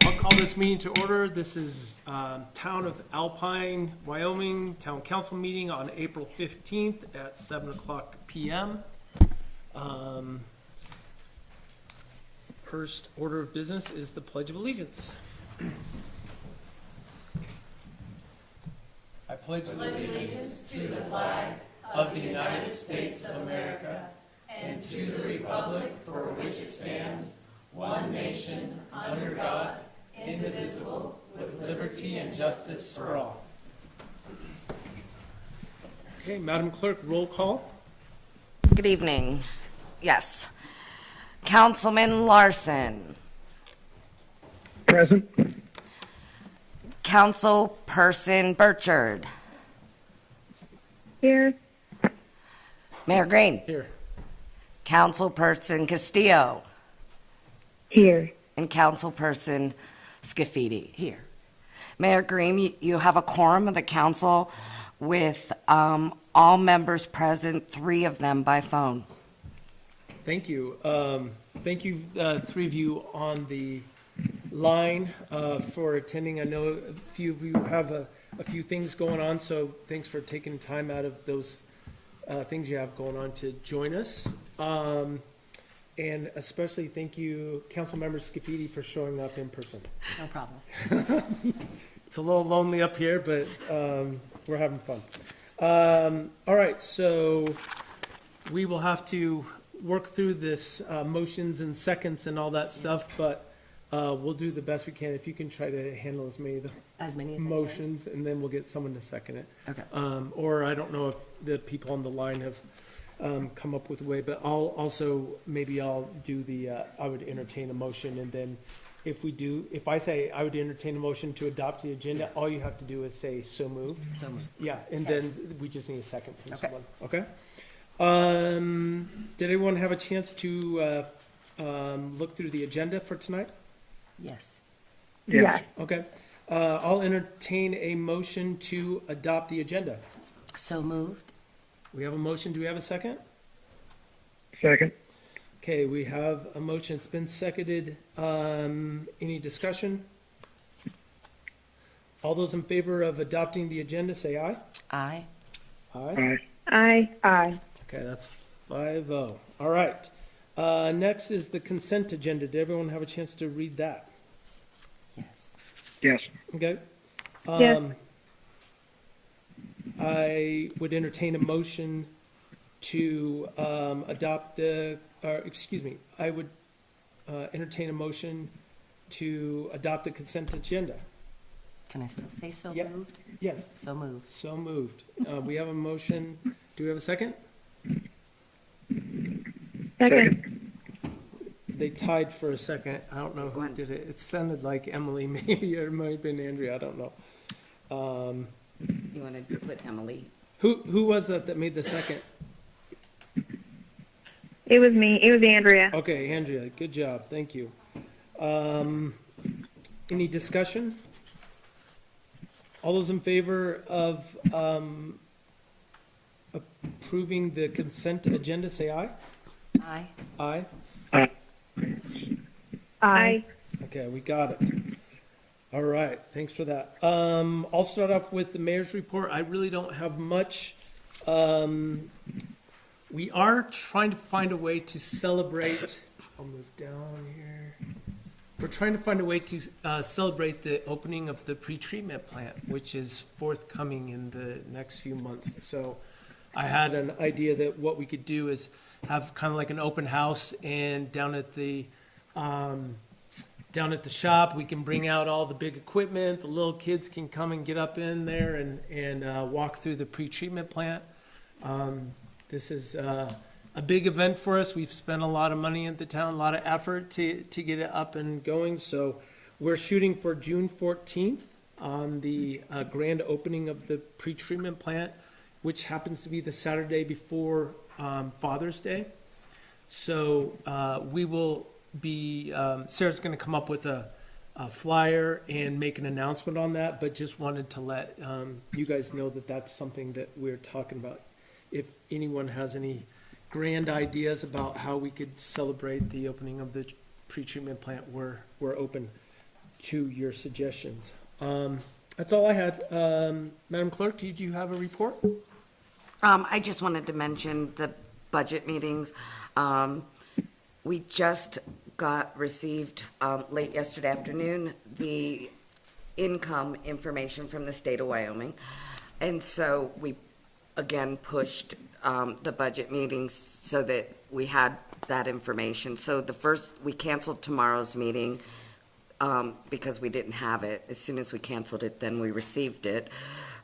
I'll call this meeting to order. This is Town of Alpine, Wyoming, Town Council meeting on April 15th at 7 o'clock p.m. First order of business is the Pledge of Allegiance. I pledge allegiance to the flag of the United States of America and to the republic for which it stands, one nation, under God, indivisible, with liberty and justice for all. Okay, Madam Clerk, roll call. Good evening. Yes. Councilman Larson. Present. Councilperson Burchard. Here. Mayor Green. Here. Councilperson Castillo. Here. And Councilperson Scafidi. Here. Mayor Green, you have a quorum of the council with all members present, 3 of them by phone. Thank you. Thank you, 3 of you on the line for attending. I know a few of you have a few things going on, so thanks for taking time out of those things you have going on to join us. And especially thank you, Councilmember Scafidi, for showing up in person. No problem. It's a little lonely up here, but we're having fun. All right, so we will have to work through this motions and seconds and all that stuff, but we'll do the best we can. If you can try to handle as many of the motions, and then we'll get someone to second it. Okay. Or I don't know if the people on the line have come up with a way, but I'll do the, I would entertain a motion, and then if I say I would entertain a motion to adopt the agenda, all you have to do is say so moved. So moved. Yeah, and Okay. then we just need a second from Okay. someone, okay? Did everyone have a chance to look through the agenda for tonight? Yes. Yeah. Okay. I'll entertain a motion to adopt the agenda. So moved. We have a motion. Do we have a second? Second. Okay, we have a motion. It's been seconded. Any discussion? All those in favor of adopting the agenda, say aye. Aye. Aye. Aye. Aye. Okay, that's 5-0. All right. Next is the consent agenda. Did everyone have a chance to read that? Yes. Yes. Okay. Yes. I would entertain a motion to adopt I would entertain a motion to adopt the consent agenda. Can I still say so Yep. moved? Yes, So moved. so moved. We have a motion. Do we have a second? Second. They tied for a second. I don't know who did it. It sounded like Emily, maybe, or it might have been Andrea. I don't know. You want to put Emily? Who was that made the second? It was me. It was Andrea. Okay, Andrea, good job. Thank you. Any discussion? All those in favor of approving the consent agenda, say aye. Aye. Aye. Aye. Okay, we got it. All right, thanks for that. I'll start off with the mayor's report. I really don't have much. We are trying to find a way to celebrate. I'll move down here. We're trying to find a way to celebrate the opening of the pretreatment plant, which is forthcoming in the next few months. So I had an idea that what we could do is have kind of like an open house, and down at the shop, we can bring out all the big equipment. The little kids can come and get up in there and walk through the pretreatment plant. This is a big event for us. We've spent a lot of money at the town, a lot of effort to get it up and going. So we're shooting for June 14th on the grand opening of the pretreatment plant, which happens to be the Saturday before Father's Day. So we will be, Sarah's going to come up with a flyer and make an announcement on that, but just wanted to let you guys know that that's something that we're talking about. If anyone has any grand ideas about how we could celebrate the opening of the pretreatment plant, we're open. to your suggestions. That's all I had. Madam Clerk, did you have a report? I just wanted to mention the budget meetings. We just received late yesterday afternoon the income information from the state of Wyoming. And so we again pushed the budget meetings so that we had that information. So we canceled tomorrow's meeting because we didn't have it. As soon as we canceled it, then we received it.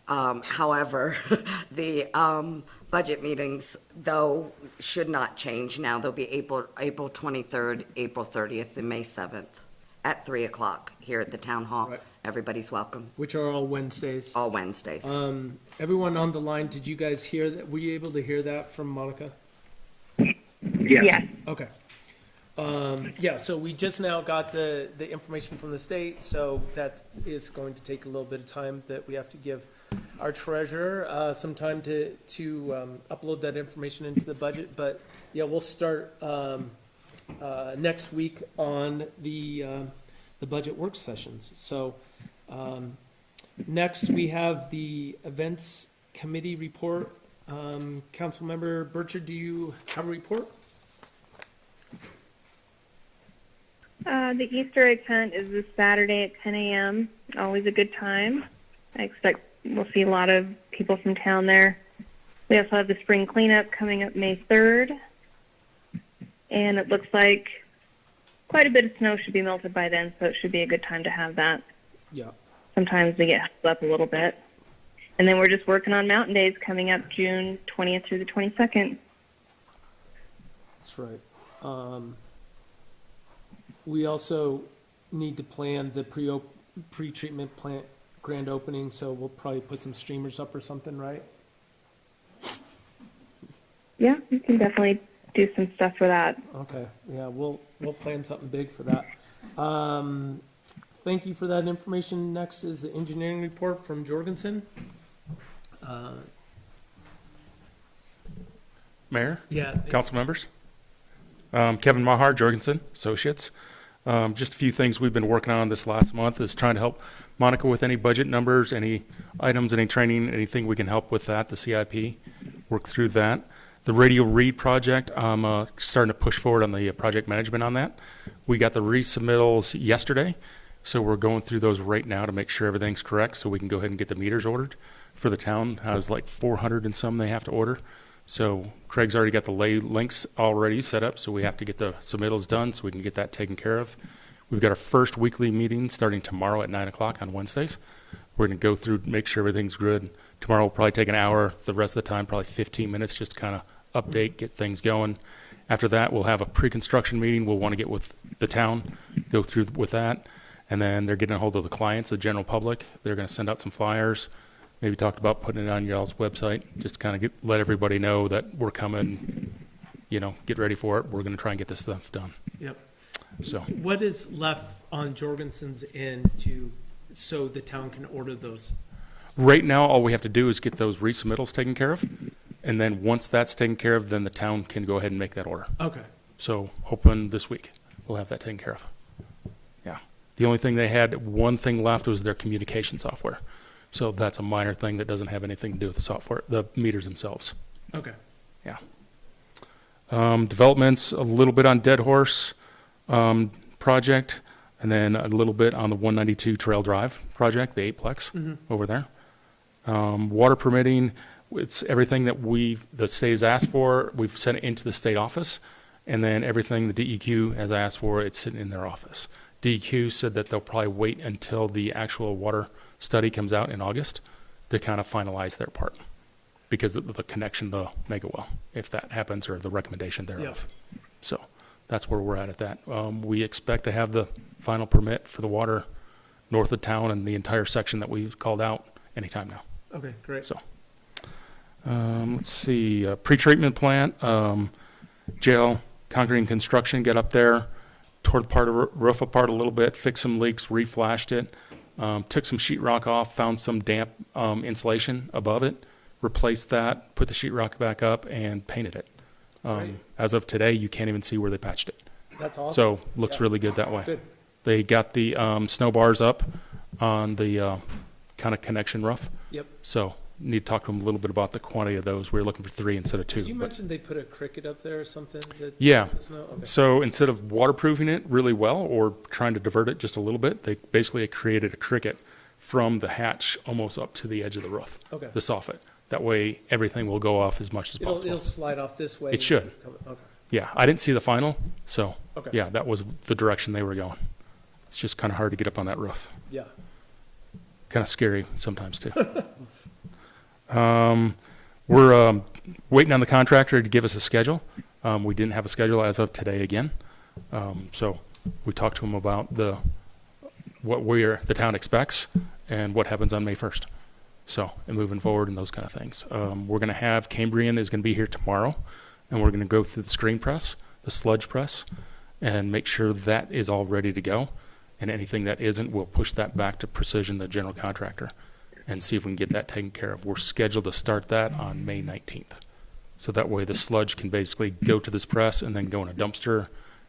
However, the budget meetings, though, should not change now. They'll be April 23rd, April 30th, and May 7th at 3 o'clock here at the town hall. Right. Everybody's welcome. Which are all Wednesdays. All Wednesdays. Everyone on the line, did you guys hear that? Were you able to hear that from Monica? Yes. Okay. Yeah, so we just now got the information from the state, so that is going to take a little bit of time that we have to give our treasurer some time to upload that information into the budget. But yeah, we'll start next week on the budget work sessions. So next we have the events committee report. Councilmember Burchard, do you have a report? The Easter egg hunt is this Saturday at 10 a.m. Always a good time. I expect we'll see a lot of people from town there. We also have the spring cleanup coming up May 3rd. And it looks like quite a bit of snow should be melted by then, so it should be a good time to have that. Yeah. Sometimes we get held up a little bit. And then we're just working on Mountain Days coming up June 20th through the 22nd. That's right. We also need to plan the pre-treatment plant grand opening, so we'll probably put some streamers up or something, right? Yeah, we can definitely do some stuff for that. Okay, yeah, we'll plan something big for that. Thank you for that information. Next is the engineering report from Jorgensen. Mayor, Yeah. council members, Kevin Mahar, Jorgensen Associates. Just a few things we've been working on this last month is trying to help Monica with any budget numbers, any items, any training, anything we can help with that, the CIP, work through that. The radio read project, I'm starting to push forward on the project management on that. We got the resubmittals yesterday, so we're going through those right now to make sure everything's correct so we can go ahead and get the meters ordered for the town. Has like 400 and some they have to order. So Craig's already got the lay links already set up, so we have to get the submittals done so we can get that taken care of. We've got our first weekly meeting starting tomorrow at 9 o'clock on Wednesdays. We're going to go through, make sure everything's good. Tomorrow will probably take an hour. The rest of the time, probably 15 minutes, just to kind of update, get things going. After that, we'll have a pre-construction meeting. We'll want to get with the town, go through with that. And then they're getting a hold of the clients, the general public. They're going to send out some flyers. Maybe talked about putting it on y'all's website, just to kind of let everybody know that we're coming, get ready for it. We're going to try and get this stuff done. Yep. So What is left on Jorgensen's end so the town can order those? right now, all we have to do is get those resubmittals taken care of. And then once that's taken care of, then the town can go ahead and make that order. Okay. So hoping this week we'll have that taken care of. Yeah. The only thing they had, one thing left was their communication software. So that's a minor thing that doesn't have anything to do with the software, the meters themselves. Okay. Yeah. Developments, a little bit on Dead Horse project, and then a little bit on the 192 Trail Drive project, the eightplex over there. Water permitting, it's everything that the state has asked for. We've sent it into the state office, and then everything the DEQ has asked for, it's sitting in their office. DEQ said that they'll probably wait until the actual water study comes out in August to kind of finalize their part because of the connection to the mega well, if that happens, or the recommendation thereof. Yep. So that's where we're at that. We expect to have the final permit for the water north of town and the entire section that we've called out anytime now. Okay, great. So let's see, pretreatment plant, jail, concrete and construction, get up there, tore the part of roof apart a little bit, fixed some leaks, reflashed it, took some sheetrock off, found some damp insulation above it, replaced that, put the sheetrock back up, and painted it. Great. As of today, you can't even see where they patched it. That's awesome. So looks Yeah. really good that way. Good. They got the snow bars up on the kind of connection rough. Yep. So need to talk to them a little bit about the quantity of those. We were looking for 3 instead of 2. Did you but- mention they put a cricket up there or something to? Yeah. the snow? Okay. So instead of waterproofing it really well or trying to divert it just a little bit, they basically created a cricket from the hatch almost up to the edge of the roof. Okay. The soffit. That way, everything will go off as much as It'll possible. slide off this way. It should. Okay. Yeah, I didn't see the final, so Okay. yeah, that was the direction they were going. It's just kind of hard to get up on that roof. Yeah. Kind of scary sometimes too. We're waiting on the contractor to give us a schedule. We didn't have a schedule as of today again. So we talked to him about what the town expects and what happens on May 1st. So, and moving forward and those kind of things. We're going to have, Cambrian is going to be here tomorrow, and we're going to go through the screen press, the sludge press, and make sure that is all ready to go. And anything that isn't, we'll push that back to Precision, the general contractor, and see if we can get that taken care of. We're scheduled to start that on May 19th. So that way the sludge can basically go to this press and then go in a dumpster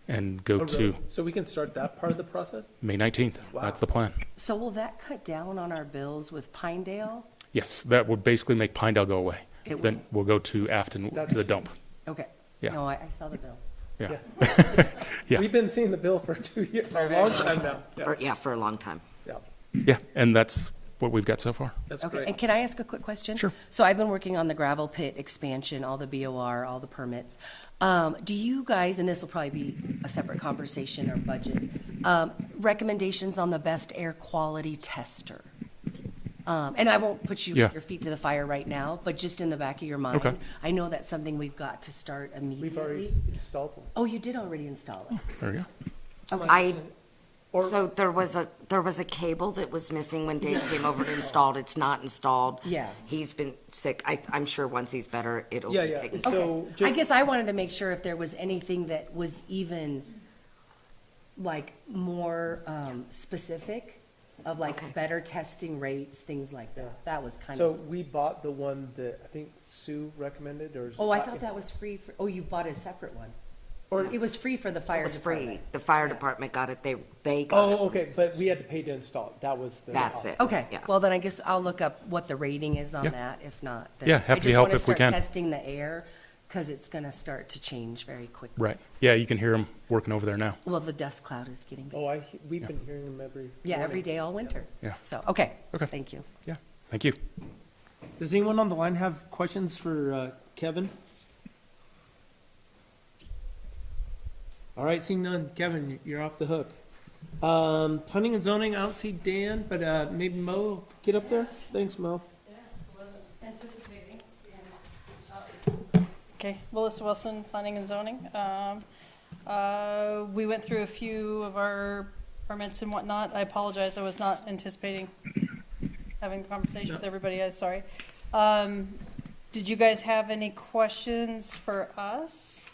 and go Oh, to really? So we can start that part of the process? May 19th. Wow. That's the plan. So will that cut down on our bills with Pinedale? Yes, that would basically make Pinedale go away. It Then we'll go to Afton, to the dump. Okay. Yeah. No, I saw the bill. Yeah. Yeah. Yeah. We've been seeing the bill for 2 years, for a long time now. Yeah. For a long time. Yeah. Yeah, and that's what we've got so far. That's Okay, great. and can I ask a quick question? Sure. So I've been working on the gravel pit expansion, all the BOR, all the permits. Do you guys, and this will probably be a separate conversation or budget, recommendations on the best air quality tester? And I won't put you, Yeah. your feet to the fire right now, but just in the back of your mind. Okay. I know that's something we've got to start We've already immediately. installed one. Oh, you did already install it? There you go. I, Or- so there was a cable that was missing when Dave came over to install it. It's not installed. Yeah. He's been sick. I'm sure once he's better, it'll Yeah, be yeah. taken. So Okay. I just- guess I wanted to make sure if there was anything that was even like more specific of like Okay. better testing rates, things like that. That was kind So of, we bought the one that I think Sue recommended, or? oh, I thought that was free for, oh, you bought a separate one. Or, It was free for the It fire was free. department. The fire department got it. They got it. oh, okay, but we had to pay to install it. That was the. That's cost. it. Okay, Yeah. well then I guess I'll look up what the rating is on Yeah. that, if not. then Yeah, happy to help if we I can. just want to start testing the air, because it's going to start to change very quickly. Right. Yeah, you can hear them working over there now. Well, the dust cloud is getting big. Oh, we've been hearing them every. Yeah, every morning. day all winter. Yeah. So, okay. Okay. Thank you. Yeah, thank you. Does anyone on the line have questions for Kevin? All right, seeing none. Kevin, you're off the hook. Planning and zoning, I don't see Dan, but maybe Mo will get up there. Thanks, Mo. Okay, Melissa Wilson, Planning and Zoning. We went through a few of our permits and whatnot. I apologize, I was not anticipating having a conversation with everybody, I'm sorry. Did you guys have any questions for us?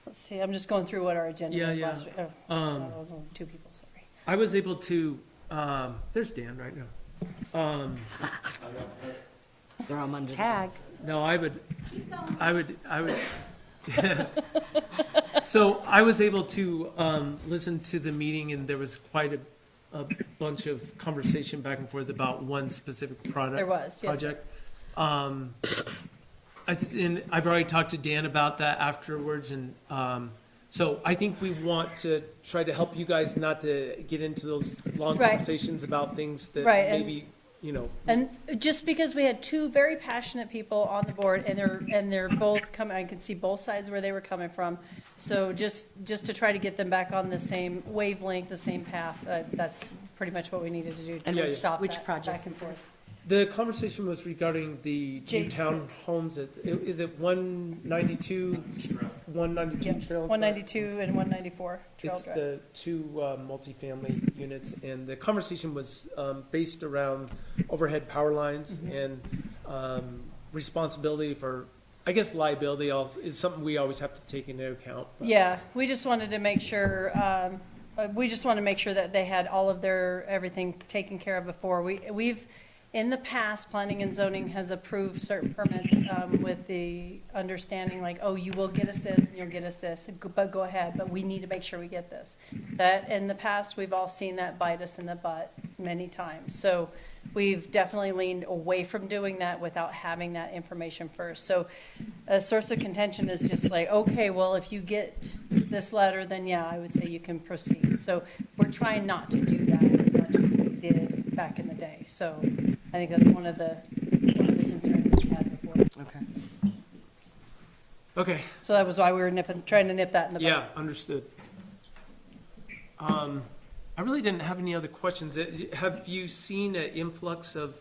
Let's see, I'm just going through what our agenda Yeah, was yeah. last week. Oh, that was only 2 people, sorry. I was able to, there's Dan right now. They're all under. Tag. No, I would, so I was able to, listen to the meeting and there was quite a bunch of conversation back and forth about one specific product. There was, yes. Project. And I've already talked to Dan about that afterwards and, so I think we want to try to help you guys not to get into those long Right. conversations about things that Right, and- maybe, you know. And just because we had 2 very passionate people on the board, and they're both coming, I could see both sides where they were coming from. So just to try to get them back on the same wavelength, the same path, that's pretty much what we needed to do Yeah, yeah. to stop Which that project back and is forth. this? The conversation was regarding the J- new townhomes at, is it 192 Yeah, Trail? Drive? 192 and 194 Trail It's Drive. the 2 multifamily units, and the conversation was based around overhead power lines and responsibility for, I guess liability is something we always have to take into account. but- Yeah, we just wanted to make sure, that they had all of their, everything taken care of before. We've In the past, planning and zoning has approved certain permits with the understanding like, oh, you will get assist and you'll get assist, but go ahead, but we need to make sure we get this. That, in the past, we've all seen that bite us in the butt many times. So we've definitely leaned away from doing that without having that information first. So a source of contention is just like, okay, well, if you get this letter, then yeah, I would say you can proceed. So we're trying not to do that as much as we did back in the day. So I think that's one of the concerns that we had before. Okay. Okay. So that was why we were trying to nip that in the bud. Yeah, understood. I really didn't have any other questions. Have you seen an influx of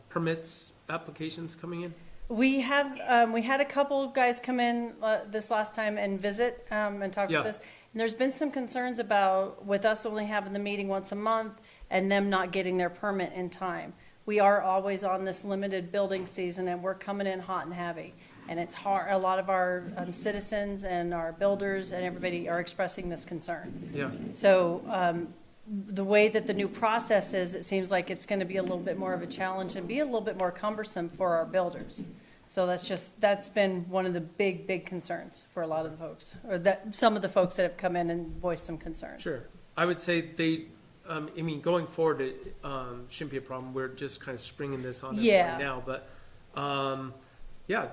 permits, applications coming in? We have, we had a couple guys come in this last time and visit and talk Yeah. with us. And there's been some concerns about, with us only having the meeting once a month and them not getting their permit in time. We are always on this limited building season and we're coming in hot and heavy. And it's hard, a lot of our citizens and our builders and everybody are expressing this concern. Yeah. So the way that the new process is, it seems like it's going to be a little bit more of a challenge and be a little bit more cumbersome for our builders. So that's been one of the big concerns for a lot of the folks, or that some of the folks that have come in and voiced some concerns. Sure. I would say I mean, going forward, it shouldn't be a problem. We're just kind of springing this on them Yeah. right now. But, yeah,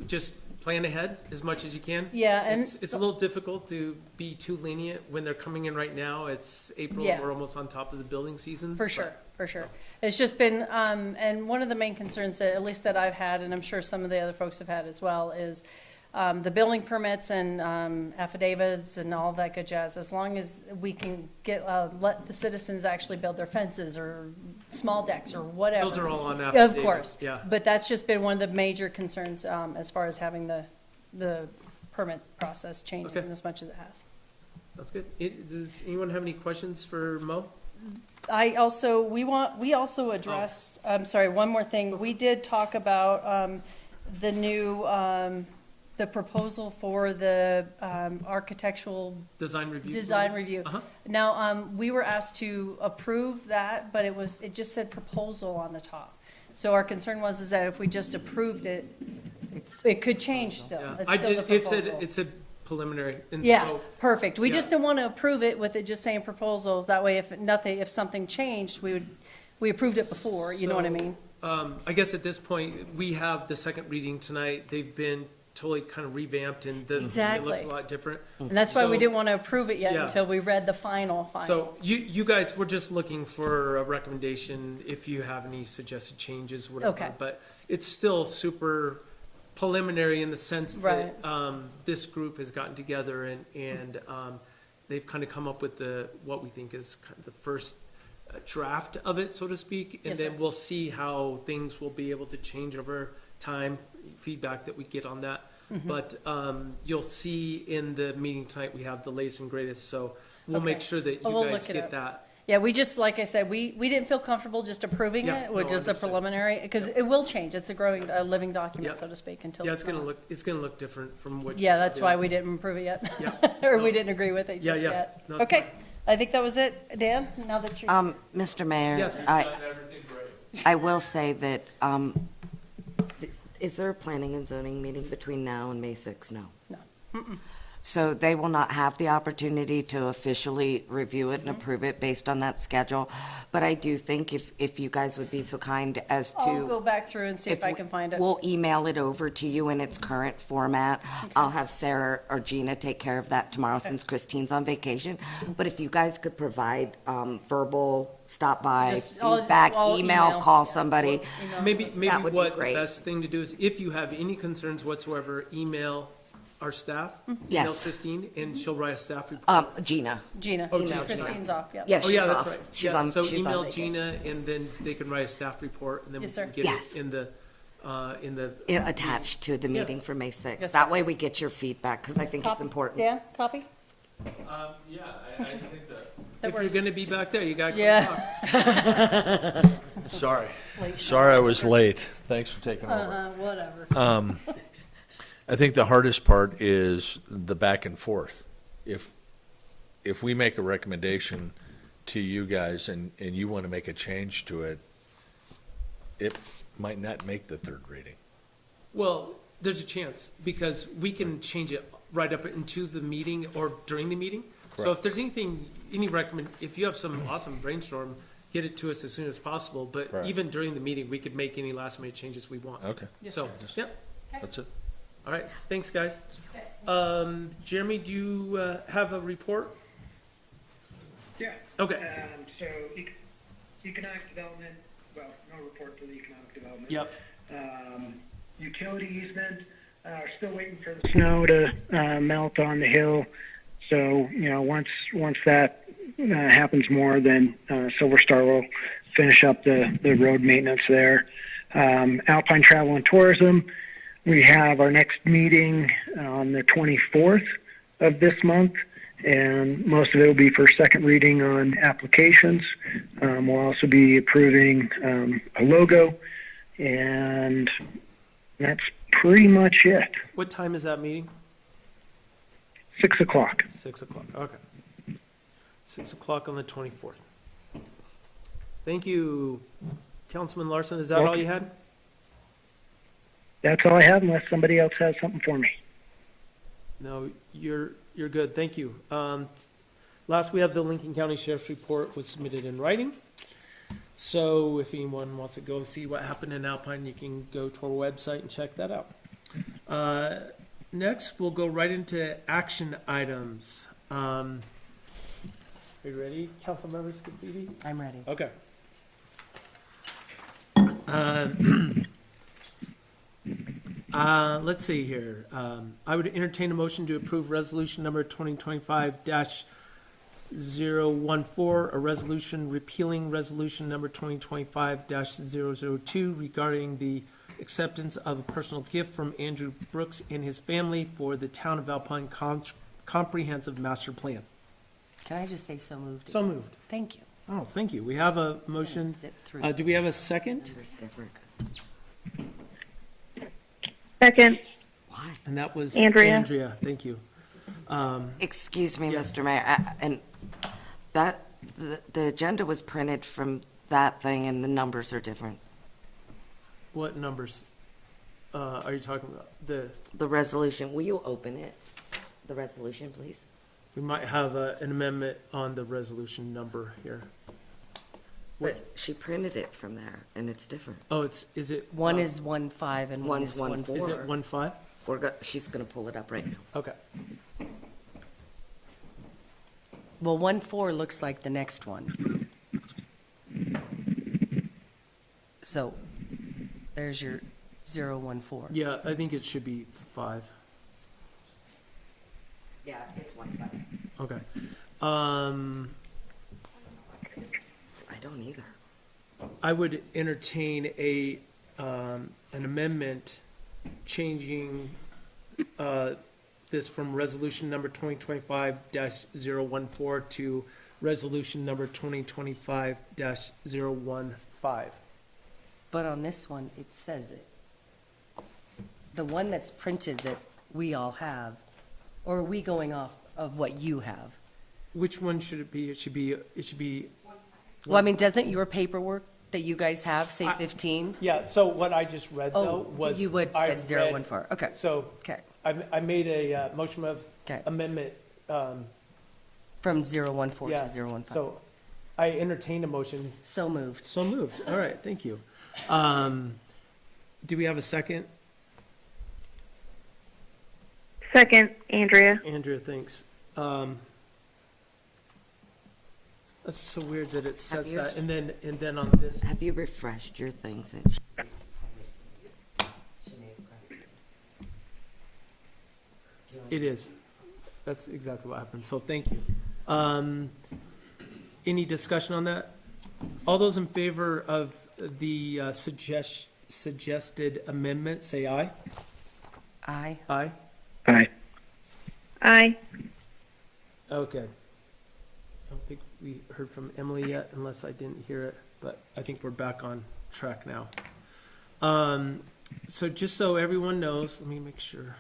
just plan ahead as much as you can. Yeah, and It's a little difficult to be too lenient when they're coming in right now. It's April, Yeah. we're almost on top of the building season. For sure, for sure. It's just been, and one of the main concerns that, at least that I've had, and I'm sure some of the other folks have had as well, is the building permits and affidavits and all that good jazz. As long as we can get, let the citizens actually build their fences or small decks or whatever. Those are all on Of affidavit. course. Yeah. But that's just been one of the major concerns as far as having the permit process changing Okay. as much as it has. That's good. Does anyone have any questions for Mo? We also addressed, I'm sorry, one more thing. We did talk about the new, the proposal for the architectural Design review? design review. Uh-huh. Now, we were asked to approve that, but it just said proposal on the top. So our concern was that if we just approved it, it could change still. Yeah. It's I still the did, proposal. it's a preliminary. And Yeah, so, perfect. We yeah. just didn't want to approve it with it just saying proposals. That way, if something changed, we approved it before, you know what I So, mean? I guess at this point, we have the second reading tonight. They've been totally kind of revamped and it looks Exactly. a lot different. And that's why we So- didn't want to approve it yet Yeah. until we read the final. So you guys, we're just looking for a recommendation if you have any suggested changes, whatever. Okay. But it's still super preliminary in the sense that this group has gotten together and they've kind of come up with what we think is kind of the first draft of it, so to speak. And Yes, then sir. we'll see how things will be able to change over time, feedback that we get on that. Mm-hmm. But you'll see in the meeting tonight, we have the latest and greatest, so we'll make Okay. sure that Oh, you we'll guys look it get up. that. Yeah, we just, like I said, we didn't feel comfortable just approving Yeah, it with no, just a understood. preliminary, because it will change. It's a living document, Yep. so to speak, until Yeah, it's not. it's gonna look different from what you Yeah, said, that's why we didn't approve it yet. Yeah. Or No. we didn't agree with it Yeah, just yeah. yet. No, that's Okay, fine. I think that was it. Dan, now that you're. Mr. Mayor, Yes. I will say that, is there a planning and zoning meeting between now and May 6th? No. No. So they will not have the opportunity to officially review it and approve it based on that schedule. But I do think if you guys would be so kind as to. I'll go back through and see if I we- can find it. We'll email it over to you in its current format. I'll have Sarah or Gina take care of that tomorrow since Christine's on vacation. But if you guys could provide verbal, stop by, I'll feedback, email, email. call somebody. Maybe That would be what the great. best thing to do is, if you have any concerns whatsoever, email our staff. Email Yes. Christine, and she'll write a staff report. Gina. Gina, Oh, Gina. Christine's off, yeah. Yes, Oh, she's yeah, that's off. right. She's Yeah, on. so she's on email vacation. Gina, and then they can write a staff report, and then we Yes, sir. can get Yes. it in the. Attached to the meeting for May 6th. Yes, That way we get your feedback, because I think it's Copy? important. Dan, copy? Yeah, I think that. That If you're works. gonna be back there, you gotta. come Yeah. talk. Sorry. Late. Sorry I was late. Thanks for taking over. Whatever. I think the hardest part is the back and forth. If we make a recommendation to you guys and you want to make a change to it, it might not make the third reading. Well, there's a chance, because we can change it right up into the meeting or during the meeting. So Correct. if there's anything, if you have some awesome brainstorm, get it to us as soon as possible. But Right. even during the meeting, we could make any last minute changes we want. Okay, Yes, So, sir. yep, that's it. all right, thanks, guys. Jeremy, do you have a report? Yeah. Okay, So economic development, well, no report for the economic development. yep, Utility easement, still waiting for the snow to melt on the hill. So, once that happens more, then Silver Star will finish up the road maintenance there. Alpine Travel and Tourism, we have our next meeting on the 24th of this month, and most of it will be for second reading on applications. We'll also be approving a logo, and that's pretty much it. what time is that meeting? 6 o'clock. 6 o'clock, okay. 6 o'clock on the 24th. Thank you, Councilman Larson, is that all you had? That's all I have, unless somebody else has something for me. No, you're good, thank you. Last, we have the Lincoln County Sheriff's Report was submitted in writing. So if anyone wants to go see what happened in Alpine, you can go to our website and check that out. Next, we'll go right into action items. Are you ready, Councilmember Scafidi? I'm ready. Okay. Let's see here. I would entertain a motion to approve resolution number 2025-014, a resolution repealing resolution number 2025-002 regarding the acceptance of a personal gift from Andrew Brooks and his family for the Town of Alpine Comprehensive Master Plan. Can I just say so moved? So moved. Thank you. Oh, thank you. We have a motion. Zip through. Do we have a second? Numbers different. Second, Why? And that was Andrea. Andrea, thank you. Excuse me, Yes. Mr. Mayor, and the agenda was printed from that thing and the numbers are different. What numbers are you talking about? The resolution, will you open it? The resolution, please? We might have an amendment on the resolution number here. But she printed it from there and it's different. Oh, is it? One is 1.5 and one One's is 1.4. 1.4. Is it 1.5? She's gonna pull it up right now. Okay. Well, 1.4 looks like the next one. So there's your 0.14. Yeah, I think it should be 5. Yeah, it's 1.5. Okay. I don't either. I would entertain an amendment changing this from resolution number 2025-014 to resolution number 2025-015. But on this one, it says it. The one that's printed that we all have, or are we going off of what you have? Which one should it be? It should be, Well, I mean, doesn't your paperwork that you guys have say I- 15? yeah, so what I just read though Oh, was. you would I said read- 0.14. Okay, So okay. I made a motion of Okay. amendment, From 0.14 yeah. to 0.15. So I entertained a motion. So moved. So moved. All right, thank you. Do we have a second? second, Andrea. Andrea, thanks. That's so weird that it says you- that, and then on this, Have you refreshed your thing since? it is. That's exactly what happened, so thank you. Any discussion on that? All those in favor of the suggested amendment, say aye. Aye. Aye? Aye. Aye. Okay. I don't think we heard from Emily yet, unless I didn't hear it, but I think we're back on track now. So just so everyone knows, let me make sure.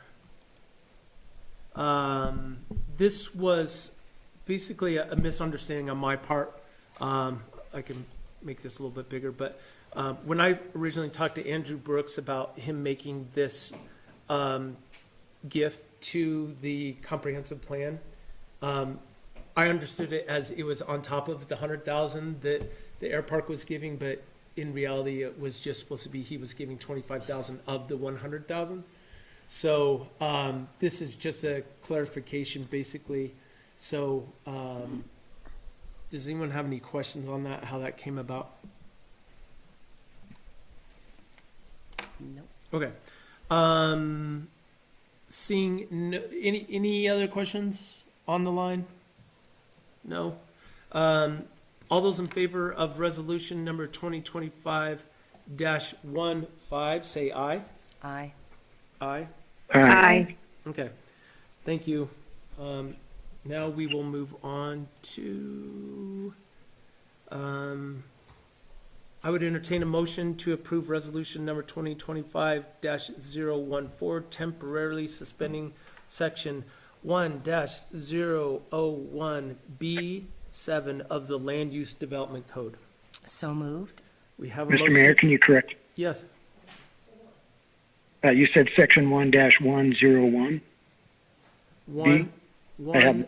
This was basically a misunderstanding on my part. I can make this a little bit bigger, but when I originally talked to Andrew Brooks about him making this gift to the comprehensive plan, I understood it as it was on top of the 100,000 that the air park was giving, but in reality, it was just supposed to be he was giving 25,000 of the 100,000. So this is just a clarification, basically. So does anyone have any questions on that? How that came about? Nope. Okay. Seeing no, any other questions on the line? No. All those in favor of resolution number 2025-15, say aye. Aye. Aye. Aye. Okay. Thank you. Now we will move on to, I would entertain a motion to approve resolution number 2025-014, temporarily suspending section 1-001B7 of the Land Use Development Code. So moved. We have a Mr. motion. Mayor, can you correct? Yes. You said section 1-101. One, I have-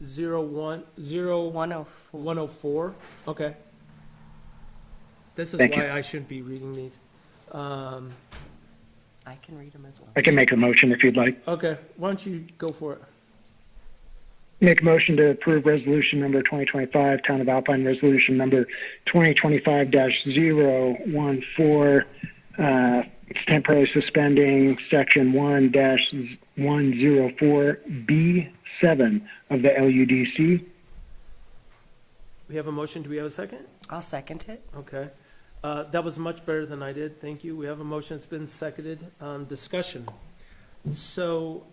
1-0-1-0. 104. 104, okay. This is Thank you. why I shouldn't be reading these. I can read them as well. I can make a motion if you'd like. Okay, why don't you go for it? Make a motion to approve resolution number 2025, Town of Alpine resolution number 2025-014, temporarily suspending section 1-104B7 of the LUDC. We have a motion, do we have a second? I'll second it. Okay. That was much better than I did, thank you. We have a motion, it's been seconded. Discussion. So,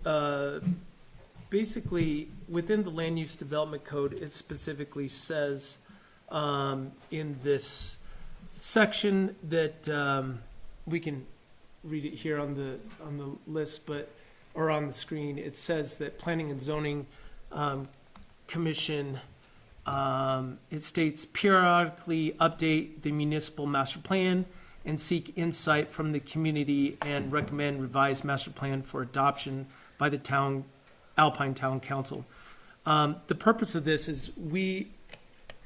basically, within the Land Use Development Code, it specifically says in this section that we can read it here on the list, or on the screen. It says that Planning and Zoning Commission, it states periodically update the municipal master plan and seek insight from the community and recommend revised master plan for adoption by the Alpine Town Council. The purpose of this is we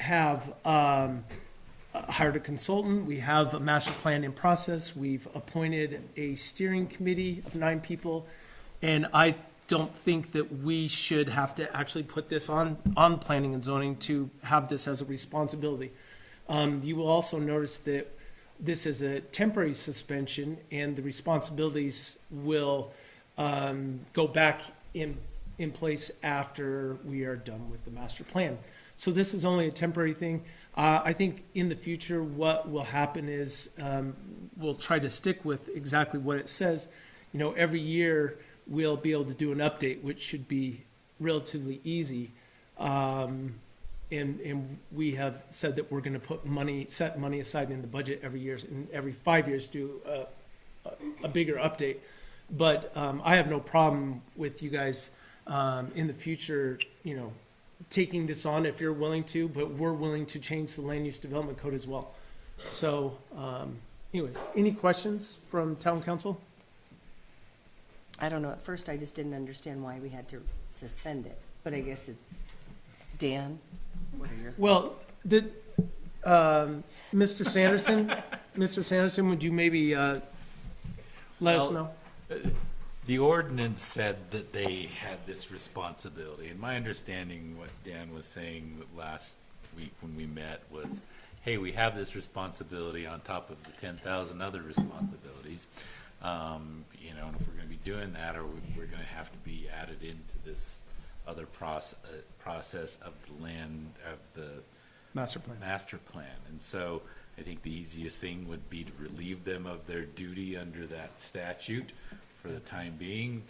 have hired a consultant, we have a master plan in process, we've appointed a steering committee of 9 people, and I don't think that we should have to actually put this on planning and zoning to have this as a responsibility. You will also notice that this is a temporary suspension and the responsibilities will go back in place after we are done with the master plan. So this is only a temporary thing. I think in the future, what will happen is we'll try to stick with exactly what it says. You know, every year we'll be able to do an update, which should be relatively easy. And we have said that we're going to set money aside in the budget every year, and every 5 years do a bigger update. But I have no problem with you guys in the future, you know, taking this on if you're willing to, but we're willing to change the land use development code as well. So anyways, any questions from town council? I don't know. At first, I just didn't understand why we had to suspend it. But I guess it's, Dan, what are your thoughts? Well, Mr. Sanderson, would you maybe let us know? The ordinance said that they had this responsibility, and my understanding, what Dan was saying last week when we met was, hey, we have this responsibility on top of the 10,000 other responsibilities. You know, and if we're going to be doing that, or we're going to have to be added into this other process of the land, of the Master plan. master plan. And so I think the easiest thing would be to relieve them of their duty under that statute for the time being.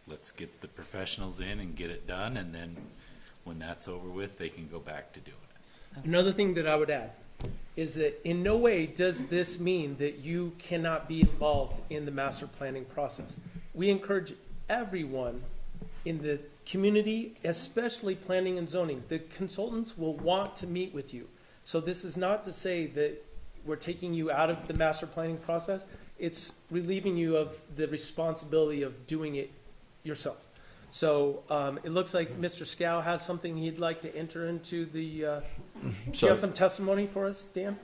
Let's get the professionals in and get it done, and then when that's over with, they can go back to doing it. Another thing that I would add is that in no way does this mean that you cannot be involved in the master planning process. We encourage everyone in the community, especially planning and zoning. The consultants will want to meet with you. So this is not to say that we're taking you out of the master planning process. It's relieving you of the responsibility of doing it yourself. So it looks like Mr. Scow has something he'd like to enter into the, do you have some testimony for us, Dan?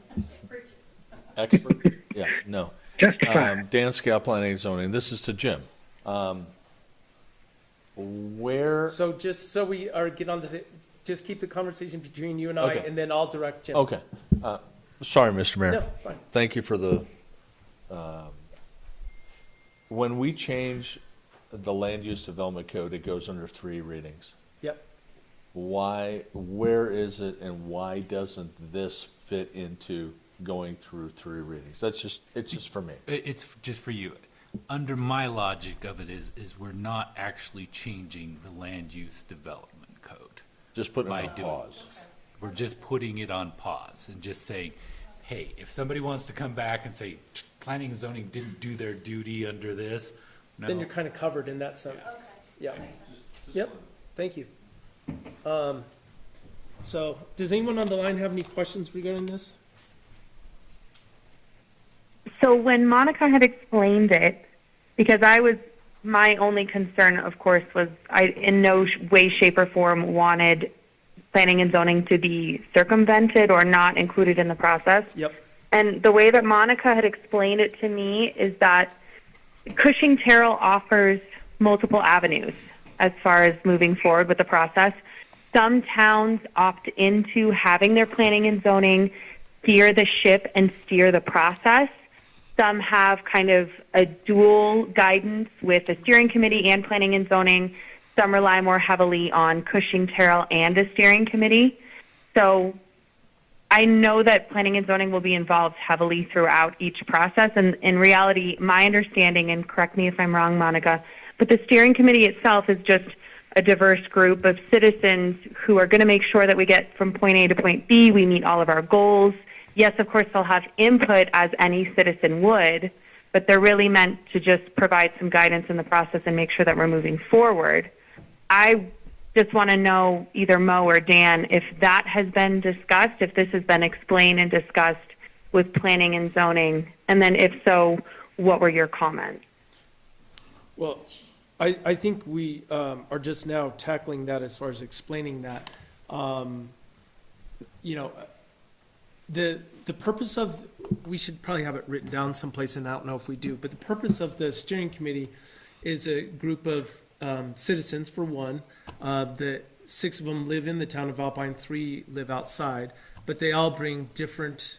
Expert? Yeah, no. Justify. Dan Scow, Planning and Zoning. This is to Jim. Where, So just so we are, get on to, just keep the conversation between you and I, Okay. and then I'll direct Jim. okay. Sorry, Mr. Mayor. No, it's fine. Thank you for the, when we change the land use development code, it goes under 3 readings. Yep. Why, where is it, and why doesn't this fit into going through 3 readings? It's just for me. It's just for you. Under my logic of it is we're not actually changing the land use development code Just put it by on doing pause. this. We're just putting it on pause and just saying, hey, if somebody wants to come back and say, planning and zoning didn't do their duty under this, Then no. you're kind of covered in that sense. Yeah. Yep, thank you. So, does anyone on the line have any questions regarding this? So when Monica had explained it, because my only concern, of course, was I in no way, shape, or form wanted planning and zoning to be circumvented or not included in the process. Yep. And the way that Monica had explained it to me is that Cushing Terrell offers multiple avenues as far as moving forward with the process. Some towns opt into having their planning and zoning steer the ship and steer the process. Some have kind of a dual guidance with the steering committee and planning and zoning. Some rely more heavily on Cushing Terrell and a steering committee. So I know that planning and zoning will be involved heavily throughout each process. And in reality, my understanding, and correct me if I'm wrong, Monica, but the steering committee itself is just a diverse group of citizens who are going to make sure that we get from point A to point B, we meet all of our goals. Yes, of course, they'll have input as any citizen would, but they're really meant to just provide some guidance in the process and make sure that we're moving forward. I just want to know, either Mo or Dan, if that has been discussed, if this has been explained and discussed with planning and zoning, and then if so, what were your comments? Well, I think we are just now tackling that as far as explaining that. You know, the purpose of, we should probably have it written down someplace, and I don't know if we do, but the purpose of the steering committee is a group of citizens, for one. The 6 of them live in the town of Alpine, 3 live outside, but they all bring different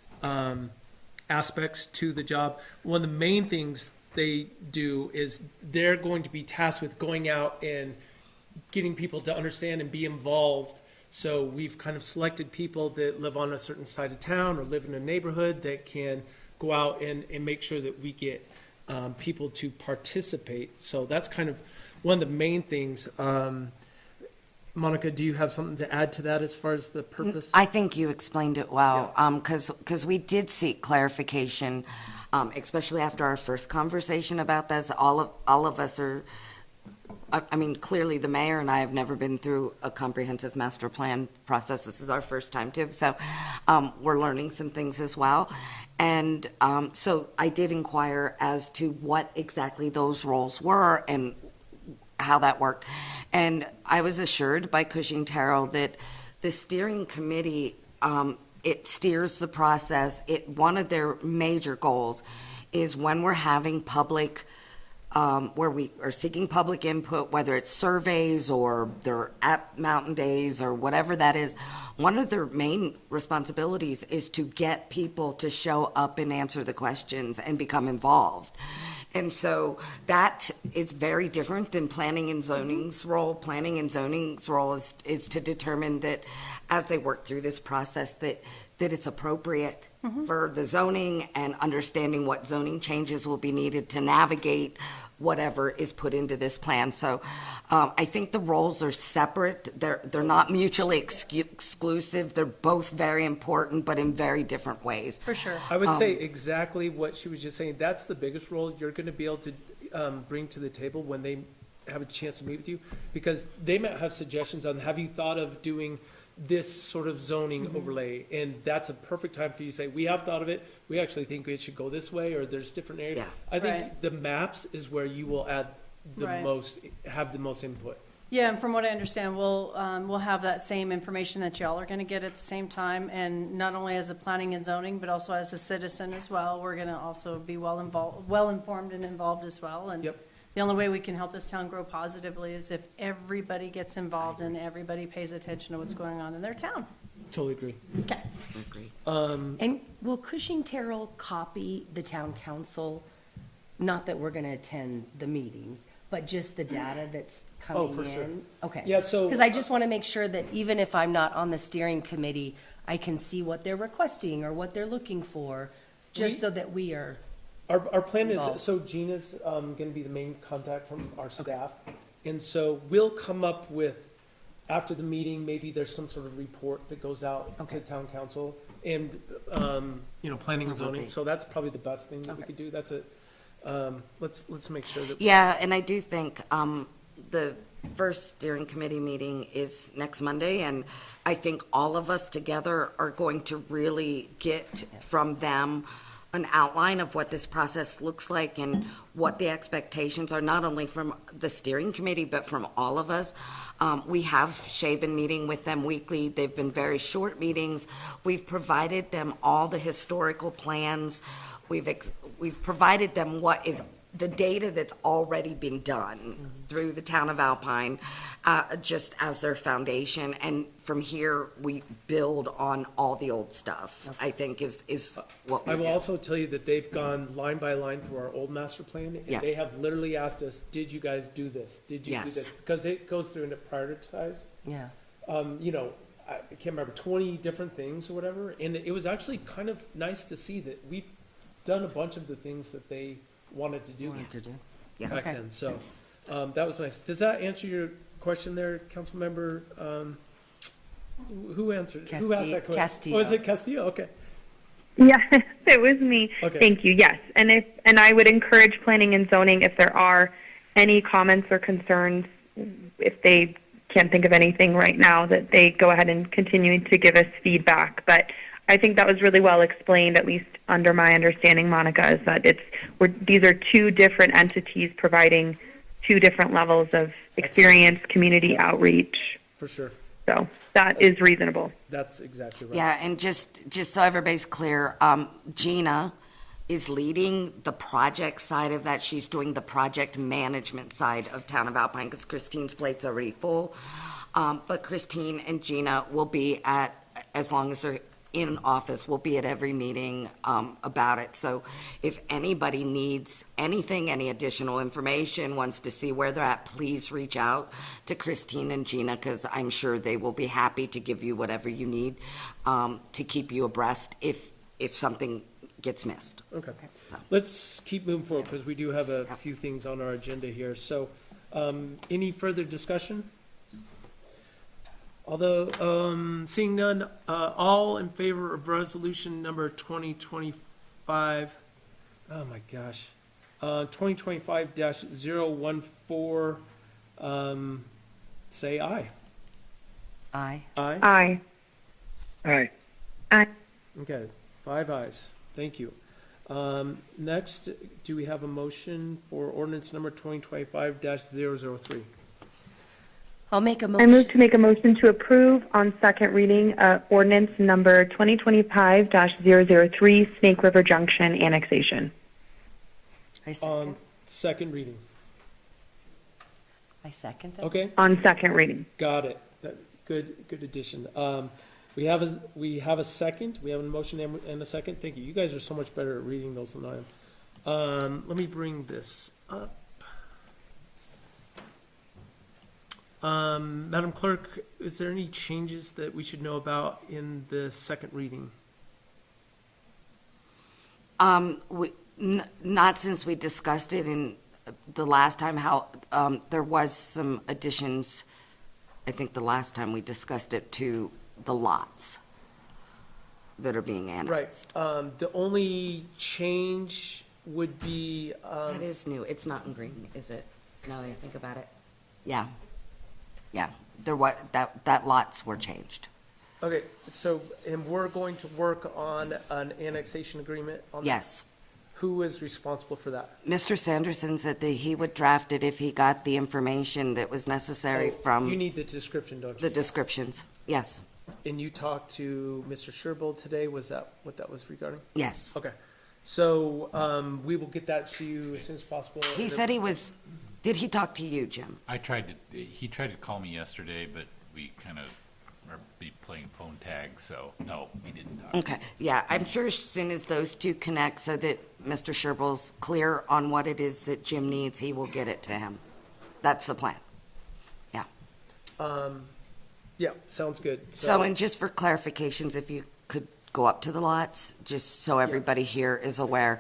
aspects to the job. One of the main things they do is they're going to be tasked with going out and getting people to understand and be involved. So we've kind of selected people that live on a certain side of town or live in a neighborhood that can go out and make sure that we get people to participate. So that's kind of one of the main things. Monica, do you have something to add to that as far as the purpose? I think you explained it well, because we did seek clarification, especially after our first conversation about this. All of us are, I mean, clearly the mayor and I have never been through a comprehensive master plan process. This is our first time too, so we're learning some things as well. And so I did inquire as to what exactly those roles were and how that worked. And I was assured by Cushing Terrell that the steering committee, it steers the process. One of their major goals is when we're having public, where we are seeking public input, whether it's surveys or they're at mountain days or whatever that is, one of their main responsibilities is to get people to show up and answer the questions and become involved. And so that is very different than planning and zoning's role. Planning and zoning's role is to determine that as they work through this process that it's appropriate for the zoning and understanding what zoning changes will be needed to navigate whatever is put into this plan. So I think the roles are separate. They're not mutually exclusive. They're both very important, but in very different ways. For sure. I would say exactly what she was just saying. That's the biggest role you're going to be able to bring to the table when they have a chance to meet with you, because they might have suggestions on, have you thought of doing this sort of zoning overlay. And that's a perfect time for you to say, we have thought of it, we actually think it should go this way, or there's different areas. Yeah. I think Right. the maps is where you will add the Right. most, have the most input. Yeah, and from what I understand, we'll have that same information that y'all are gonna get at the same time, and not only as a planning and zoning, but also as a citizen as well. We're gonna also be well-informed and involved as well, and Yep. the only way we can help this town grow positively is if everybody gets involved and everybody pays attention to what's going on in their town. Totally agree. Okay. Agree. And will Cushing Terrell copy the town council? Not that we're gonna attend the meetings, but just the data that's coming in? for sure. Okay. Yeah, so- Because I just want to make sure that even if I'm not on the steering committee, I can see what they're requesting or what they're looking for, just so that we are, Our plan is, Involved. so Gina's gonna be the main contact from our staff. And so we'll come up with, after the meeting, maybe there's some sort of report that goes out to Okay. town council and, planning and zoning. So that's probably the best thing that we Okay. could do. That's it. Let's make sure that. Yeah, and I do think the first steering committee meeting is next Monday, and I think all of us together are going to really get from them an outline of what this process looks like and what the expectations are, not only from the steering committee, but from all of us. We have been meeting with them weekly. They've been very short meetings. We've provided them all the historical plans. We've provided them what is the data that's already been done through the town of Alpine, just as their foundation. And from here, we build on all the old stuff, I think is what we I will do. also tell you that they've gone line by line through our old master plan. And they Yes. have literally asked us, did you guys do this? Did you do Yes. this? Because it goes through and it prioritized. yeah. I can't remember, 20 different things or whatever. And it was actually kind of nice to see that we've done a bunch of the things that they wanted to do Wanted to do. Yeah. back Okay. then. So that was nice. Does that answer your question there, Councilmember? Who answered? Who asked that question? Castillo. Oh, is it Castillo? Okay. Yeah, it was me. Okay. Thank you. Yes, and I would encourage planning and zoning, if there are any comments or concerns, if they can't think of anything right now, that they go ahead and continue to give us feedback. But I think that was really well explained, at least under my understanding, Monica, is that these are two different entities providing two different levels of experience, community outreach. For sure. So that is reasonable. That's exactly right. Yeah, and just so everybody's clear, Gina is leading the project side of that. She's doing the project management side of Town of Alpine because Christine's plate's already full. But Christine and Gina will be as long as they're in office, will be at every meeting about it. So if anybody needs anything, any additional information, wants to see where they're at, please reach out to Christine and Gina, because I'm sure they will be happy to give you whatever you need to keep you abreast if something gets missed. Okay. Let's keep moving forward because we do have a few things on our agenda here. So any further discussion? Although, seeing none, all in favor of resolution number 2025, oh my gosh, 2025-014, say aye. Aye. Aye? Aye. Aye. Aye. Okay, 5 ayes. Thank you. Next, do we have a motion for ordinance number 2025-003? I'll make a I motion. move to make a motion to approve on second reading ordinance number 2025-003, Snake River Junction annexation. I second. Second reading. I second that. Okay, On second reading. got it. Good addition. We have a second. We have a motion and a second. Thank you. You guys are so much better at reading those than I am. Let me bring this up. Madam Clerk, is there any changes that we should know about in the second reading? Not since we discussed it in the last time, there was some additions, I think the last time we discussed it, to the lots that are being annexed. Right. The only change would be, That is new. It's not in green, is it? Now that I think about it. Yeah. Yeah. That lots were changed. Okay, so, and we're going to work on an annexation agreement on? Yes. Who is responsible for that? Mr. Sanderson said that he would draft it if he got the information that was necessary You from need the description, don't you? the descriptions. Yes, And you talked to Mr. Sherbold today, was that what that was regarding? yes. Okay, so, we will get that to you as soon as possible. He said he was, did he talk to you, Jim? He tried to call me yesterday, but we kind of are playing phone tag, so no, he didn't talk. Okay, yeah, I'm sure as soon as those two connect so that Mr. Sherbold's clear on what it is that Jim needs, he will get it to him. That's the plan. Yeah. Yeah, sounds good. So, and just for clarifications, if you could go up to the lots, just so everybody here is aware.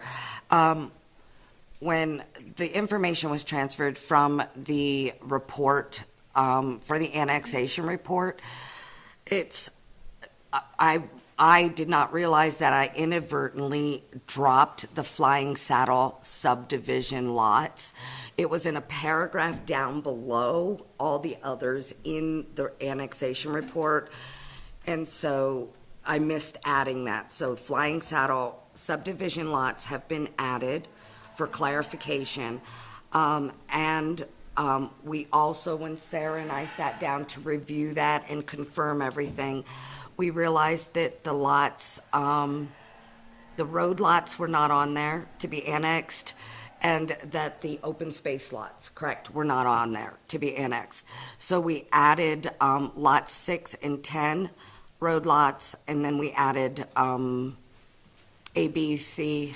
When the information was transferred from the report, for the annexation report, I did not realize that I inadvertently dropped the Flying Saddle subdivision lots. It was in a paragraph down below all the others in the annexation report. And so I missed adding that. So Flying Saddle subdivision lots have been added for clarification. We also, when Sarah and I sat down to review that and confirm everything, we realized that the lots, the road lots were not on there to be annexed, and that the open space lots, correct, were not on there to be annexed. So we added lots 6 and 10 road lots, and then we added A, B, C,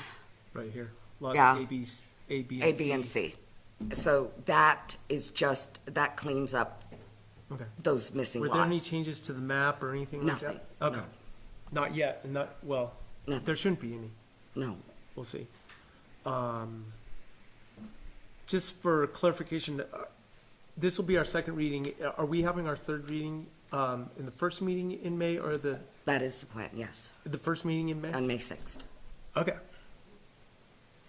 Right here. Lots Yeah. A, B, A, B, and C. So that is just, that cleans up Okay. those missing Were there any lots. changes to the map or anything like that? Nothing, Okay. Not yet, and not, well, Nothing. there shouldn't be any. No. We'll see. Just for clarification, this will be our second reading. Are we having our third reading in the first meeting in May or the That is the plan, yes, first meeting in May? on May 6th. Okay.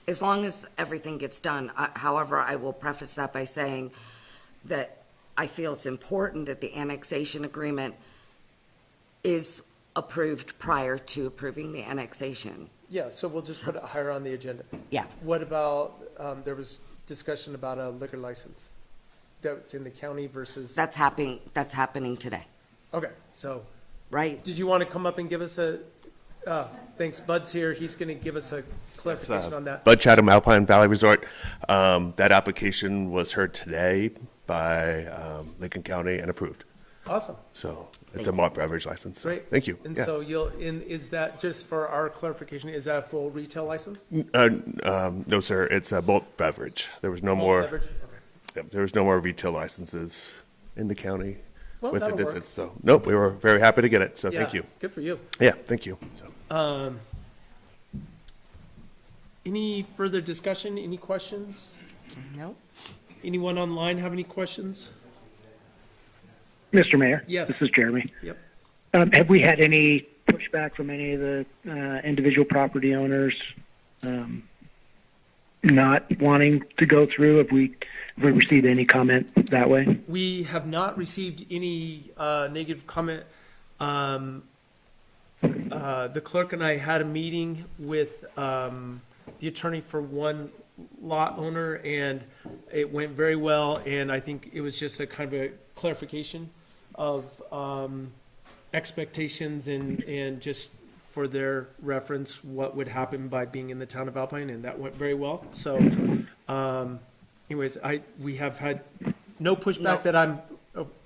As long as everything gets done. However, I will preface that by saying that I feel it's important that the annexation agreement is approved prior to approving the annexation. Yeah, so we'll just put it higher on the agenda. Yeah. What about, there was discussion about a liquor license that's in the county versus, That's happening today, okay, so, right? did you want to come up and give us thanks, Bud's here, he's going to give us a clarification on that. Bud Chatham, Alpine Valley Resort. That application was heard today by Lincoln County and approved. Awesome, So it's a malt beverage license. So great. Thank you. And Yes. so is that, just for our clarification, is that a full retail license? No, sir, it's a malt beverage. There was no Malt more, beverage? Okay. yep, there was no more retail licenses in the county Well, with the that'll work. distance. So, nope, we were very happy to get it. So thank Yeah, you. good for you. Yeah, thank you. So. Any further discussion, any questions? No? Anyone online have any questions? Mr. Mayor? Yes. This is Jeremy. Yep. Have we had any pushback from any of the individual property owners not wanting to go through? Have we received any comment that way? We have not received any negative comment. The clerk and I had a meeting with the attorney for one lot owner, and it went very well, and I think it was just a kind of a clarification of expectations and just for their reference, what would happen by being in the town of Alpine, and that went very well. So anyways, we have had no pushback No. that I'm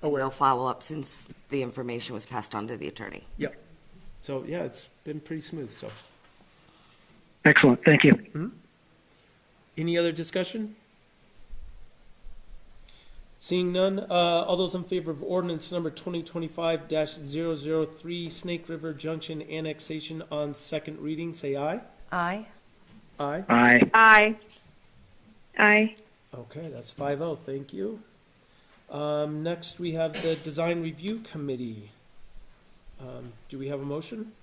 aware No of. follow-up since the information was passed on to the attorney. Yep. So, yeah, it's been pretty smooth, so. Excellent. Thank you. Any other discussion? Seeing none, all those in favor of ordinance number 2025-003 Snake River Junction annexation on second reading, say aye. Aye. Aye. Aye. Aye. Aye. Okay, that's 5-0, thank you. Next, we have the Design Review Committee. Do we have a motion?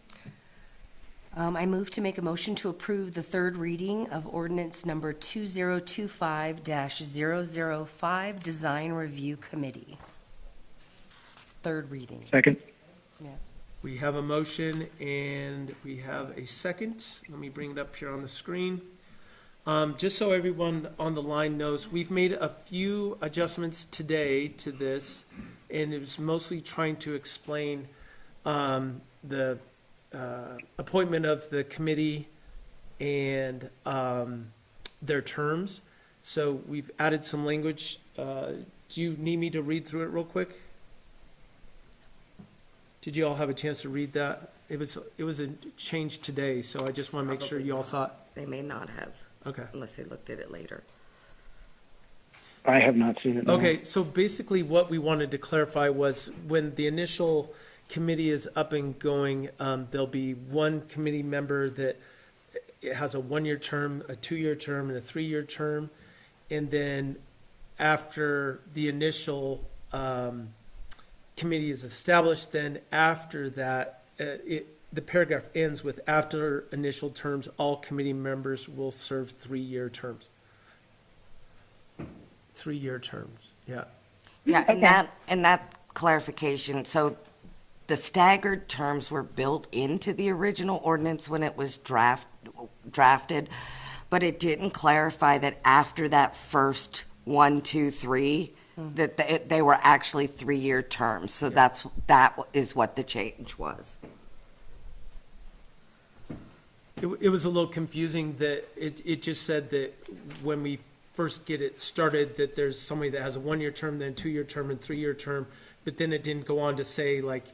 I move to make a motion to approve the third reading of ordinance number 2025-005 Design Review Committee. Third reading. Second. Yeah. We have a motion and we have a second. Let me bring it up here on the screen. Just so everyone on the line knows, we've made a few adjustments today to this, and it was mostly trying to explain the appointment of the committee and their terms. So we've added some language. Do you need me to read through it real quick? Did you all have a chance to read that? It was a change today, so I just want to make sure you all saw it. They may not have, Okay. unless they looked at it later. I have not seen it. no. Okay, so basically what we wanted to clarify was when the initial committee is up and going, there'll be one committee member that it has a 1-year term, a 2-year term, and a 3-year term. And then after the initial committee is established, then after that, the paragraph ends with, after initial terms, all committee members will serve 3-year terms. 3-year terms, yeah. Yeah, and that clarification, so the staggered terms were built into the original ordinance when it was drafted, but it didn't clarify that after that first 1, 2, 3, that they were actually 3-year terms. So that is what the change was. It was a little confusing that it just said that when we first get it started, that there's somebody that has a 1-year term, then 2-year term, and 3-year term, but then it didn't go on to say, like,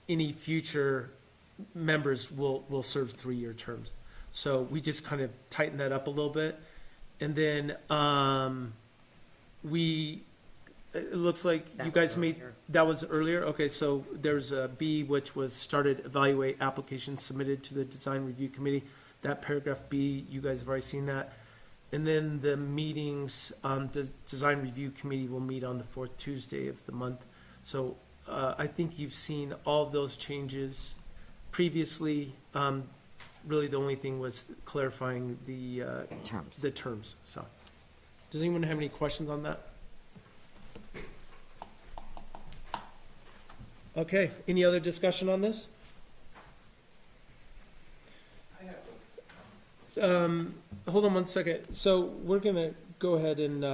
any future members will serve 3-year terms. So we just kind of tightened that up a little bit. And then it looks like you guys made, that was earlier? Okay, so there's a B, which was started, evaluate applications submitted to the design review committee. That paragraph B, you guys have already seen that. And then the meetings, the design review committee will meet on the 4th Tuesday of the month. So I think you've seen all of those changes previously. Really, the only thing was clarifying the Terms. the terms. So, does anyone have any questions on that? Okay. Any other discussion on this? Hold on one second. So we're gonna go ahead and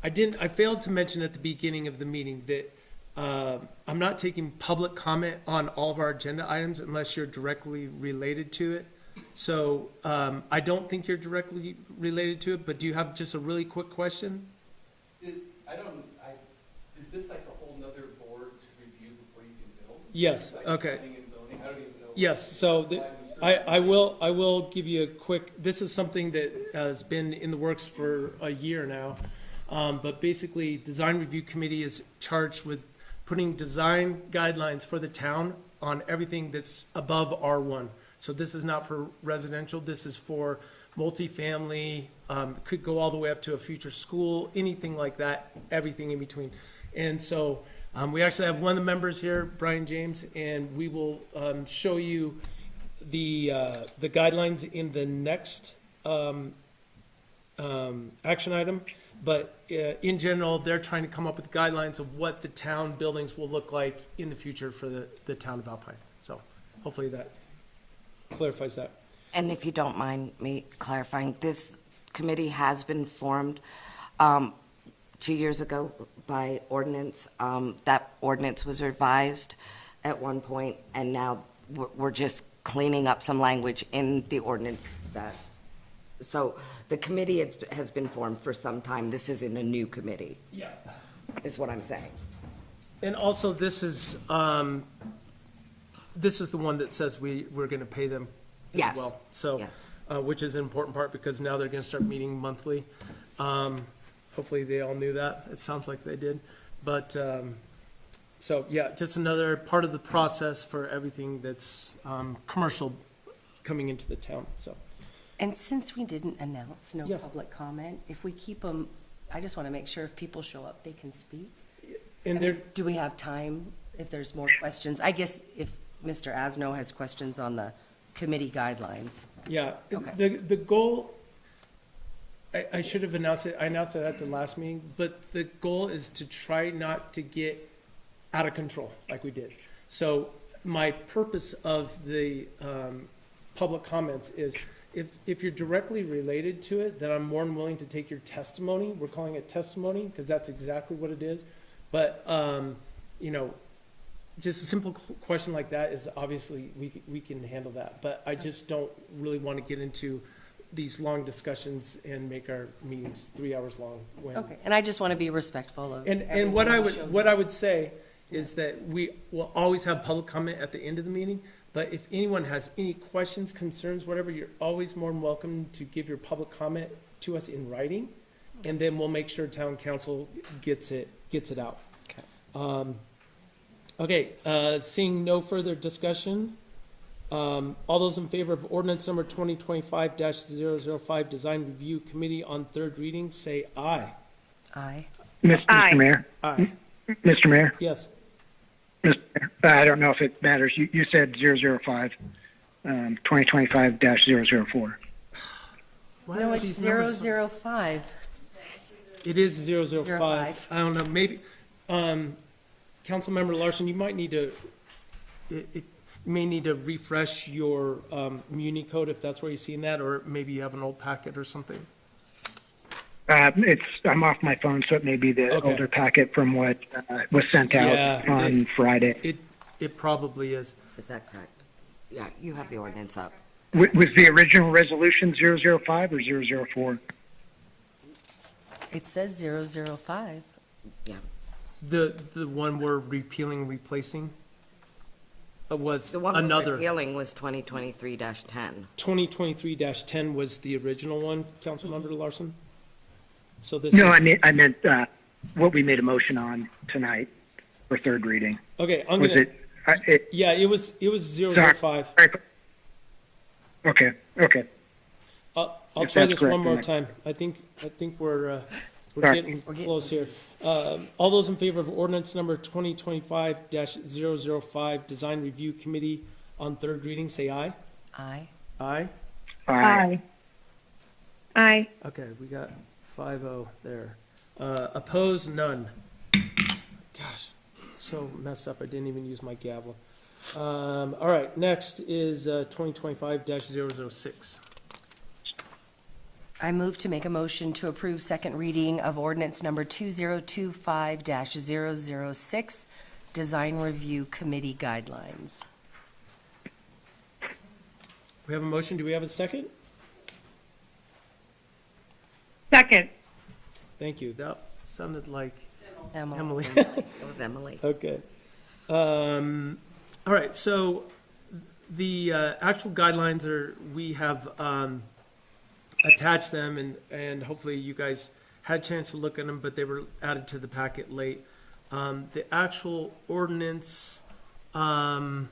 I failed to mention at the beginning of the meeting that I'm not taking public comment on all of our agenda items unless you're directly related to it. So I don't think you're directly related to it, but do you have just a really quick question? Is this like a whole nother board to review before you can build? Yes, Like okay. planning and zoning? I don't even know. Yes, so I will give you a quick, this is something that has been in the works for a year now. But basically, Design Review Committee is charged with putting design guidelines for the town on everything that's above R1. So this is not for residential, this is for multifamily, could go all the way up to a future school, anything like that, everything in between. And so we actually have one of the members here, Brian James, and we will show you the guidelines in the next action item. But in general, they're trying to come up with guidelines of what the town buildings will look like in the future for the town of Alpine. So hopefully that clarifies that. And if you don't mind me clarifying, this committee has been formed 2 years ago by ordinance. That ordinance was revised at one point, and now we're just cleaning up some language in the ordinance that, so the committee has been formed for some time. This isn't a new committee, Yeah. is what I'm saying. And also, this is the one that says we're going to pay them as Yes. well. So, Yes. which is an important part because now they're going to start meeting monthly. Hopefully, they all knew that. It sounds like they did. But, so, yeah, just another part of the process for everything that's commercial coming into the town, so. And since we didn't announce no Yes. public comment, if we keep them, I just want to make sure if people show up, they can speak. And there, Do we have time if there's more questions? I guess if Mr. Asno has questions on the committee guidelines. yeah, Okay. the goal, I should have announced it, I announced it at the last meeting, but the goal is to try not to get out of control like we did. So my purpose of the public comments is if you're directly related to it, then I'm more than willing to take your testimony. We're calling it testimony because that's exactly what it is. But, you know, just a simple question like that is obviously we can handle that. But I just don't really want to get into these long discussions and make our meetings 3 hours long. When, Okay, and I just want to be respectful of. and what I everyone who would shows what up. I would say is that we will always have public comment at the end of the meeting. But if anyone has any questions, concerns, whatever, you're always more than welcome to give your public comment to us in writing, and then we'll make sure town council gets it out. Okay, seeing no further discussion, all those in favor of ordinance number 2025-005, Design Review Committee on third reading, say aye. Aye. Mr. Mayor, Aye. Mr. Mayor, Yes. Mr. Mayor, I don't know if it matters. You said 005, 2025-004. Why No, are it's these numbers so- 005. It is 005. 05. I don't know, maybe, Councilmember Larson, you might need to, you may need to refresh your Muni code if that's where you're seeing that, or maybe you have an old packet or something. I'm off my phone, so it may be the Okay. older packet from what was sent out Yeah, on Friday. It probably is. Is that correct? Yeah, you have the ordinance up. Was the original resolution 005 or 004? It says 005. Yeah. The one we're repealing, replacing was The one another. repealing was 2023-10. 2023-10 was the original one, Councilmember Larson? So this No, is, I meant what we made a motion on tonight for third reading. okay, I'm Was gonna, it? yeah, it was 005. Sorry. Okay. I'll If try that's this one correct, more then time. I think we're Sorry. getting close here. All those in favor of ordinance number 2025-005, Design Review Committee on third reading, say aye. Aye. Aye? Aye. Aye. Okay, we got 5-0 there. Opposed, none. Gosh, it's so messed up, I didn't even use my gavel. All right, next is 2025-006. I move to make a motion to approve second reading of ordinance number 2025-006, Design Review Committee Guidelines. We have a motion, do we have a second? Second. Thank you, that sounded like Emily. Emily. It was Emily. Okay. All right, so the actual guidelines are, we have attached them, and hopefully you guys had a chance to look at them, but they were added to the packet late. The actual ordinance, I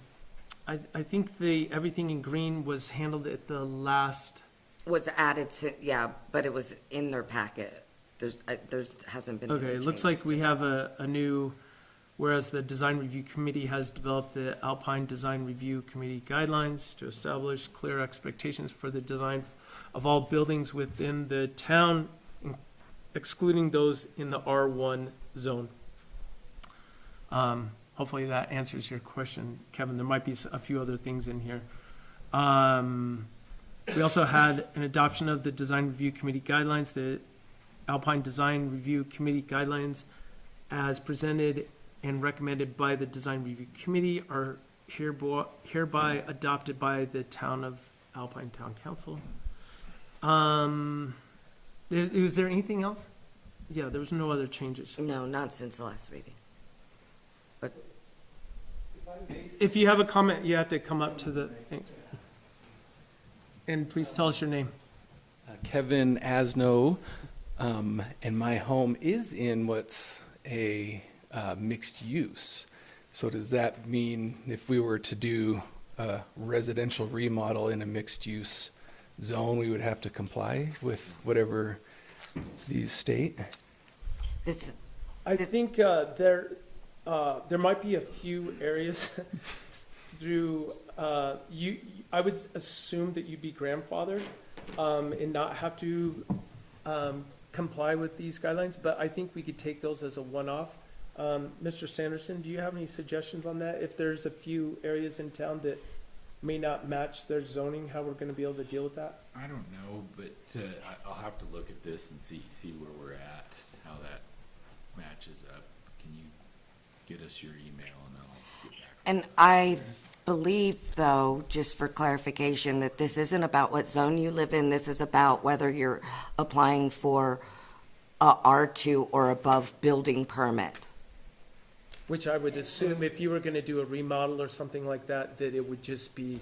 think everything in green was handled at the last, Was added to, yeah, but it was in their packet. There's hasn't been. okay, any it looks changes like we to have a new, whereas the Design Review Committee has developed the Alpine Design Review Committee guidelines to establish clear expectations for the design of all buildings within the town, excluding those in the R1 zone. Hopefully that answers your question, Kevin. There might be a few other things in here. We also had an adoption of the Design Review Committee guidelines. The Alpine Design Review Committee guidelines, as presented and recommended by the Design Review Committee, are hereby adopted by the Town of Alpine Town Council. Is there anything else? Yeah, there was no other changes. No, not since the last reading. But If you have a comment, you have to come up to the, thanks. And please tell us your name. Kevin Asno, and my home is in what's a mixed use. So does that mean if we were to do a residential remodel in a mixed use zone, we would have to comply with whatever these state? this, I think there might be a few areas through, I would assume that you'd be grandfathered and not have to comply with these guidelines, but I think we could take those as a one-off. Mr. Sanderson, do you have any suggestions on that? If there's a few areas in town that may not match their zoning, how we're gonna be able to deal with that? I don't know, but I'll have to look at this and see where we're at, how that matches up. Can you get us your email and then I'll get back? And I believe, though, just for clarification, that this isn't about what zone you live in. This is about whether you're applying for a R2 or above building permit. Which I would assume if you were gonna do a remodel or something like that, that it would just be,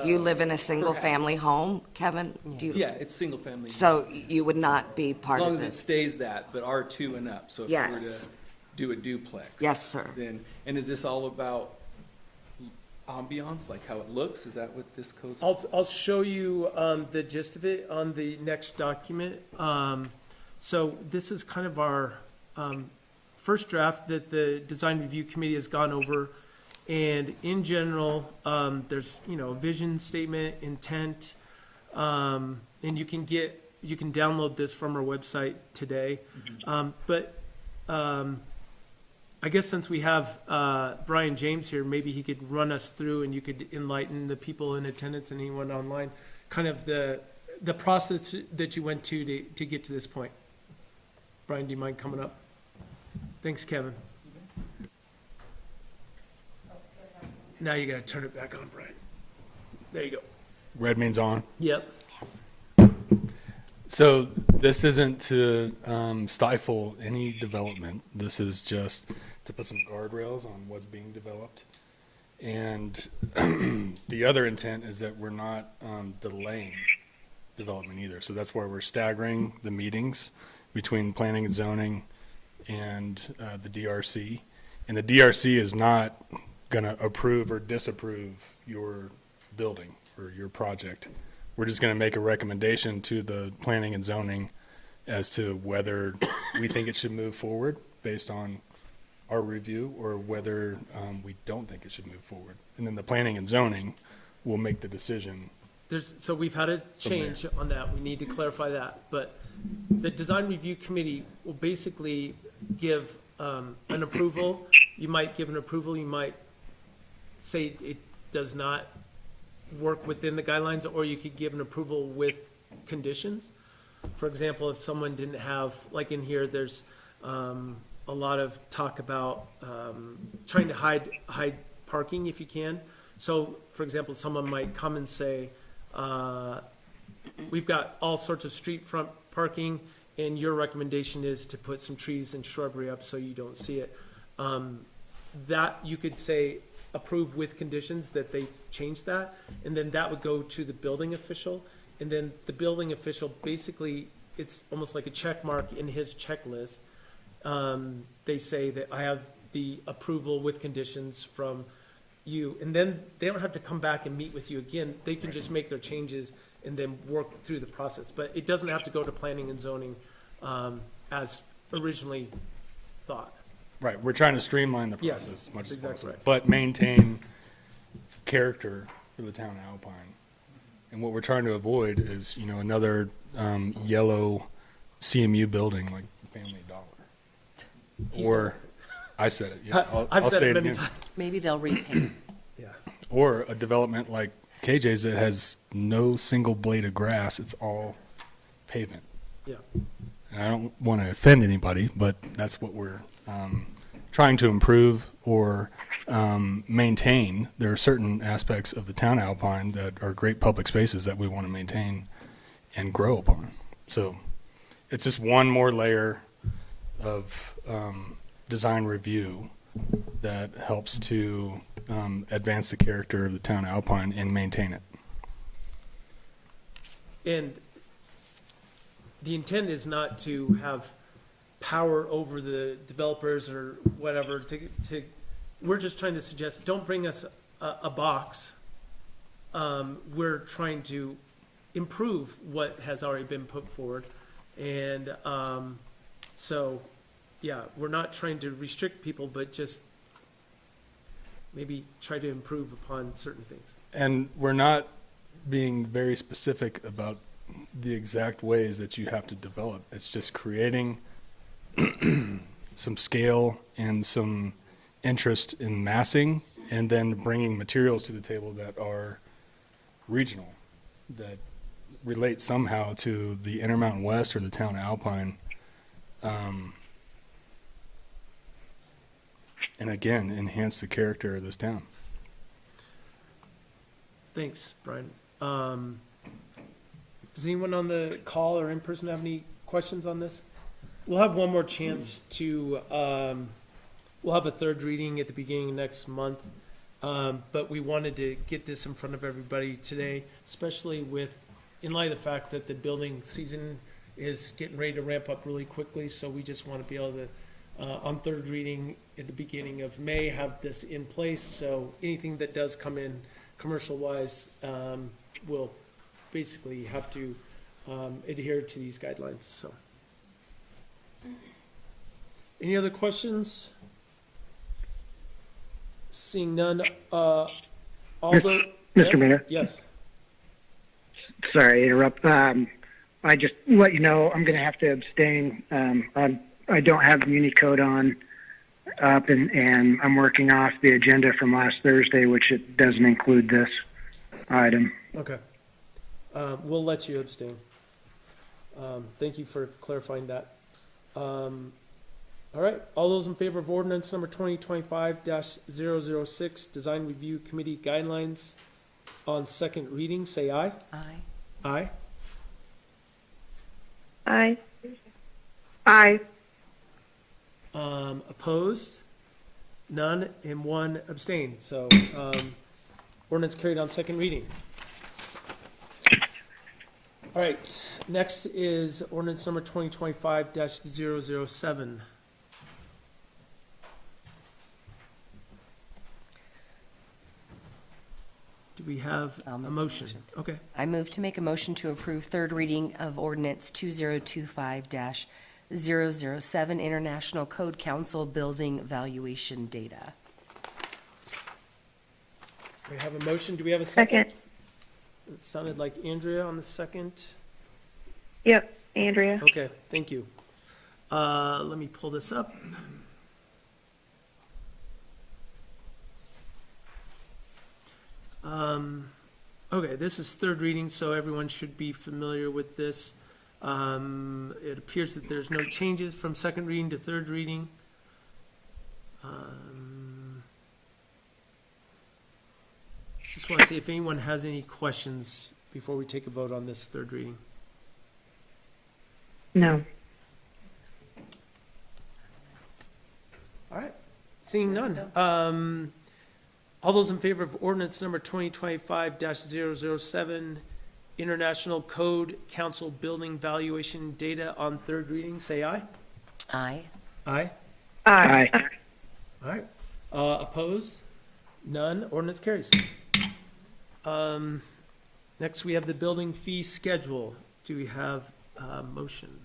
Do you live in a single-family home, Kevin? Do you- Yeah, it's single family. So you would not be part As long of as it this? stays that, but R2 and up. So if you were Yes. to do a duplex. Yes, sir. Then, and is this all about ambiance, like how it looks? Is that what this code's? I'll show you, the gist of it on the next document. So this is kind of our, first draft that the design review committee has gone over. And in general, there's, a vision statement, intent, and you can download this from our website today. But I guess since we have Brian James here, maybe he could run us through and you could enlighten the people in attendance and anyone online, kind of the process that you went to get to this point. Brian, do you mind coming up? Thanks, Kevin. Now you gotta turn it back on, Brian. There you go. Red means on. Yep. So this isn't to stifle any development. This is just to put some guardrails on what's being developed. And the other intent is that we're not delaying development either. So that's why we're staggering the meetings between planning and zoning and the DRC. And the DRC is not going to approve or disapprove your building or your project. We're just going to make a recommendation to the planning and zoning as to whether we think it should move forward based on our review or whether we don't think it should move forward. And then the planning and zoning will make the decision. So we've had a change on that. We need to clarify that. But the design review committee will basically give an approval. You might give an approval, you might say it does not work within the guidelines, or you could give an approval with conditions. For example, if someone didn't have, like in here, there's a lot of talk about trying to hide parking if you can. So, for example, someone might come and say, we've got all sorts of street front parking, and your recommendation is to put some trees and shrubbery up so you don't see it. That you could say approve with conditions that they change that, and then that would go to the building official, and then the building official, basically, it's almost like a check mark in his checklist. They say that I have the approval with conditions from you, and then they don't have to come back and meet with you again. They can just make their changes and then work through the process. But it doesn't have to go to planning and zoning as originally thought. Right, we're trying to streamline the Yes, process as much as exactly possible, right. but maintain character for the town of Alpine. And what we're trying to avoid is, another yellow CMU building like Family Dollar. He Or, I said it, yeah. I've I'll said say it it many again. times. Maybe they'll repaint. Yeah. Or a development like KJ's that has no single blade of grass, it's all pavement. Yeah. And I don't want to offend anybody, but that's what we're trying to improve or maintain. There are certain aspects of the town Alpine that are great public spaces that we want to maintain and grow upon. So it's just one more layer of design review that helps to advance the character of the town Alpine and maintain it. And the intent is not to have power over the developers or whatever. We're just trying to suggest, don't bring us a box. We're trying to improve what has already been put forward. And so, yeah, we're not trying to restrict people, but just maybe try to improve upon certain things. And we're not being very specific about the exact ways that you have to develop. It's just creating some scale and some interest in massing, and then bringing materials to the table that are regional, that relate somehow to the Intermountain West or the town of Alpine. And again, enhance the character of this town. Thanks, Brian. Does anyone on the call or in person have any questions on this? We'll have one more chance to, we'll have a third reading at the beginning of next month. But we wanted to get this in front of everybody today, especially in light of the fact that the building season is getting ready to ramp up really quickly. So we just want to be able to, on third reading at the beginning of May, have this in place. So anything that does come in commercial-wise will basically have to adhere to these guidelines. So, any other questions? Seeing none, all the Mr. Mayor. Yes. Sorry to interrupt. I just let you know I'm going to have to abstain. I don't have Unicode on up, and I'm working off the agenda from last Thursday, which it doesn't include this item. Okay. We'll let you abstain. Thank you for clarifying that. All right, all those in favor of ordinance number 2025-006, Design Review Committee Guidelines on second reading, say aye. Aye. Aye. Aye. Aye. Opposed? None, and one abstained. So, ordinance carried on second reading. All right, next is ordinance number 2025-007. Do we have a I'll make a motion? motion. Okay, I move to make a motion to approve third reading of ordinance 2025-007, International Code Council Building Valuation Data. we have a motion. Do we have a second? Second. It sounded like Andrea on the second. Yep, Andrea. Okay, thank you. Let me pull this up. Okay, this is third reading, so everyone should be familiar with this. It appears that there's no changes from second reading to third reading. Just want to see if anyone has any questions before we take a vote on this third reading. No. All right, seeing none. All those in favor of ordinance number 2025-007, International Code Council Building Valuation Data on third reading, say aye. Aye. Aye. Aye. All right. Opposed? None. Ordinance carries. Next, we have the building fee schedule. Do we have a motion?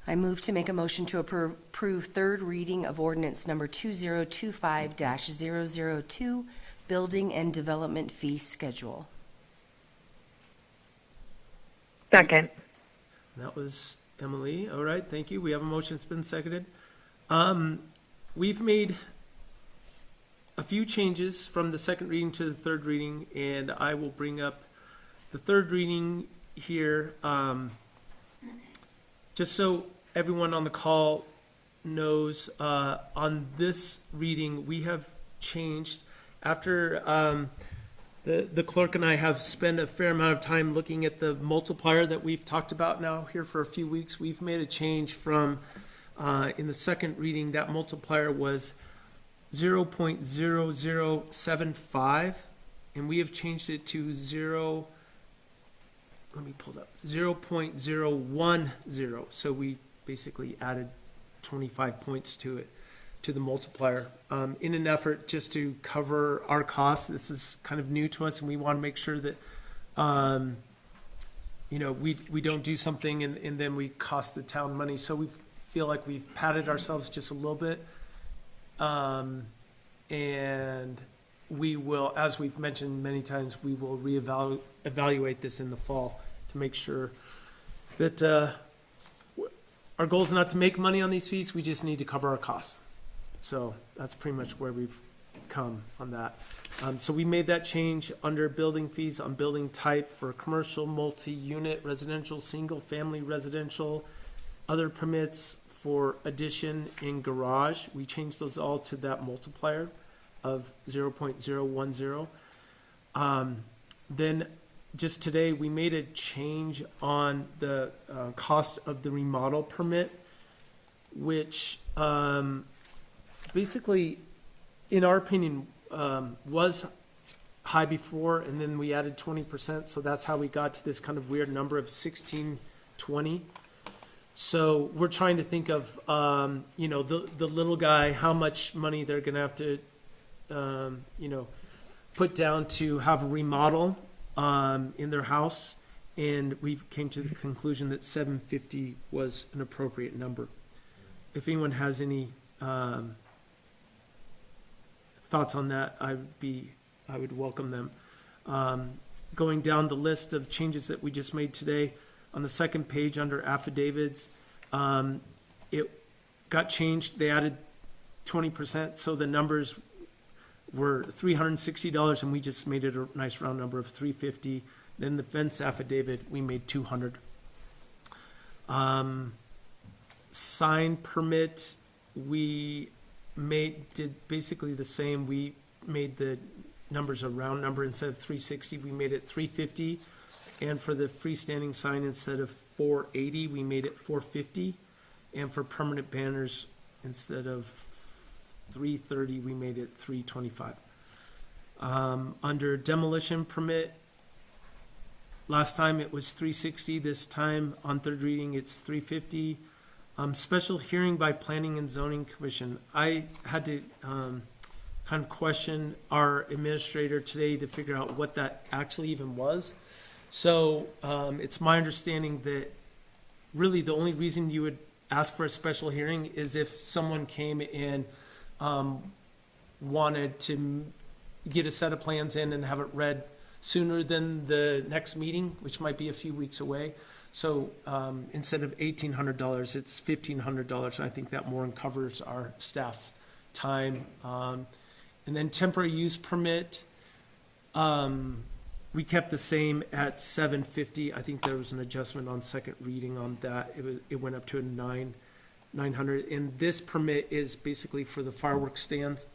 I move to make a motion to approve third reading of ordinance number 2025-002, Building and Development Fee Schedule. Second. That was Emily. All right, thank you. We have a motion. It's been seconded. We've made a few changes from the second reading to the third reading, and I will bring up the third reading here. Just so everyone on the call knows, on this reading, we have changed after the clerk and I have spent a fair amount of time looking at the multiplier that we've talked about now here for a few weeks. We've made a change from, in the second reading, that multiplier was 0.0075, and we have changed it to 0.010. So we basically added 25 points to it, to the multiplier, in an effort just to cover our costs. This is kind of new to us, and we want to make sure that, we don't do something and then we cost the town money. So we feel like we've padded ourselves just a little bit. And we will, as we've mentioned many times, we will evaluate this in the fall to make sure that our goal is not to make money on these fees, we just need to cover our costs. So that's pretty much where we've come on that. So we made that change under building fees on building type for commercial, multi-unit, residential, single-family residential, other permits for addition in garage. We changed those all to that multiplier of 0.010. Then just today, we made a change on the cost of the remodel permit, which basically, in our opinion, was high before, and then we added 20%, so that's how we got to this kind of weird number of 1620. So we're trying to think of, you know, the little guy, how much money they're gonna have to, you know, put down to have a remodel in their house, and we came to the conclusion that 750 was an appropriate number. If anyone has any thoughts on that, I would welcome them. Going down the list of changes that we just made today, on the second page under affidavits, it got changed. They added 20%, so the numbers were $360, and we just made it a nice round number of $350. Then the fence affidavit, we made $200. Sign permit, we did basically the same. We made the numbers a round number. Instead of 360, we made it 350. And for the freestanding sign, instead of 480, we made it 450. And for permanent banners, instead of 330, we made it 325. Under demolition permit, last time it was 360. This time on third reading, it's 350. Special hearing by Planning and Zoning Commission. I had to kind of question our administrator today to figure out what that actually even was. So it's my understanding that really the only reason you would ask for a special hearing is if someone came and wanted to get a set of plans in and have it read sooner than the next meeting, which might be a few weeks away. So instead of $1,800, it's $1,500, and I think that more than covers our staff time. And then temporary use permit, we kept the same at $750. I think there was an adjustment on second reading on that. It went up to a $900. And this permit is basically for the fireworks stands.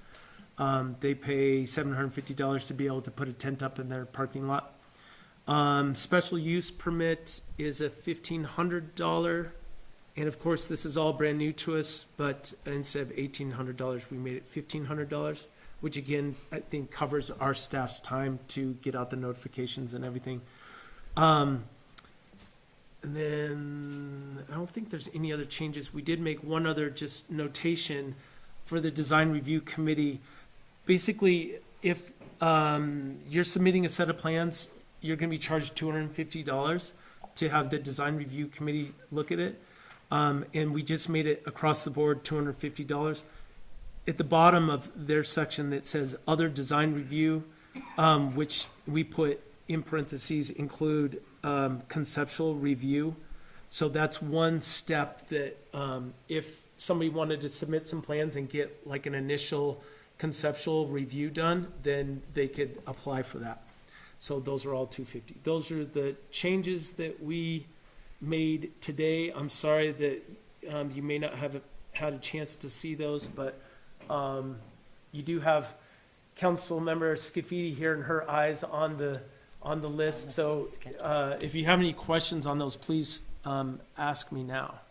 They pay $750 to be able to put a tent up in their parking lot. Special use permit is a $1,500. And of course, this is all brand new to us, but instead of $1,800, we made it $1,500, which again, I think covers our staff's time to get out the notifications and everything. And then I don't think there's any other changes. We did make one other just notation for the design review committee. Basically, if you're submitting a set of plans, you're going to be charged $250 to have the design review committee look at it. And we just made it across the board $250. At the bottom of their section that says other design review, which we put in parentheses, include conceptual review. So that's one step that if somebody wanted to submit some plans and get like an initial conceptual review done, then they could apply for that. So those are all $250. Those are the changes that we made today. I'm sorry that you may not have had a chance to see those, but you do have Council Member Scafidi here and her eyes on the list. So if you have any questions on those, please ask me now.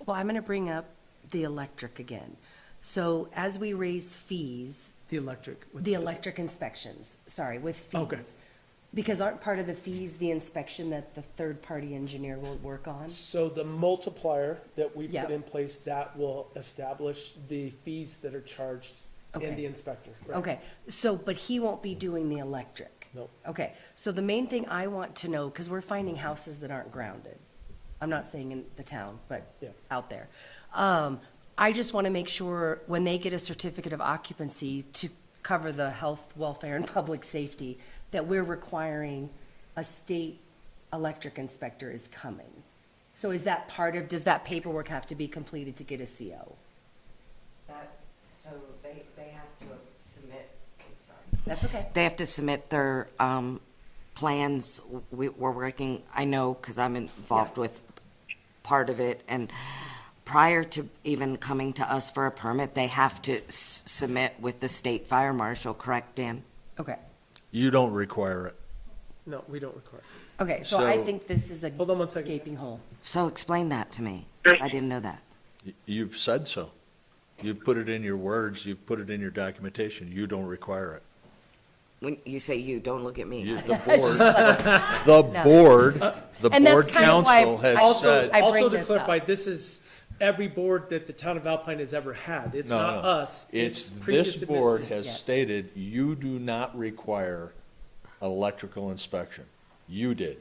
Well, I'm going to bring up the electric again. So as we raise fees, The electric. the electric inspections, sorry, with fees. Okay. Because aren't part of the fees the inspection that the third-party engineer will work on? So the multiplier that we Yeah. put in place, that will establish the fees that are charged in Okay. the inspector. right? Okay, so, but he won't be doing the electric? No. Okay, so the main thing I want to know, because we're finding houses that aren't grounded. I'm not saying in the town, but Yeah. out there. I just want to make sure when they get a certificate of occupancy to cover the health, welfare, and public safety, that we're requiring a state electric inspector is coming. So is that part of, does that paperwork have to be completed to get a CO? So they have to submit, sorry. That's okay. They have to submit their plans. We're working, I know, because I'm involved with part of it, and prior to even coming to us for a permit, they have to submit with the state fire marshal, correct, Dan? Okay. You don't require it. No, we don't require. Okay, so I So- think this is a Hold on one second. gaping hole. So explain that to me. I didn't know that. You've said so. You've put it in your words, you've put it in your documentation. You don't require it. When you say you, don't look at me. The board, the And that's board kind of why council has Also, said, I bring also to this clarify, up. this is every board that the town of Alpine has ever had. It's No, not no. us. it's, previous this board administration. has Yes. stated, you do not require electrical inspection. You did.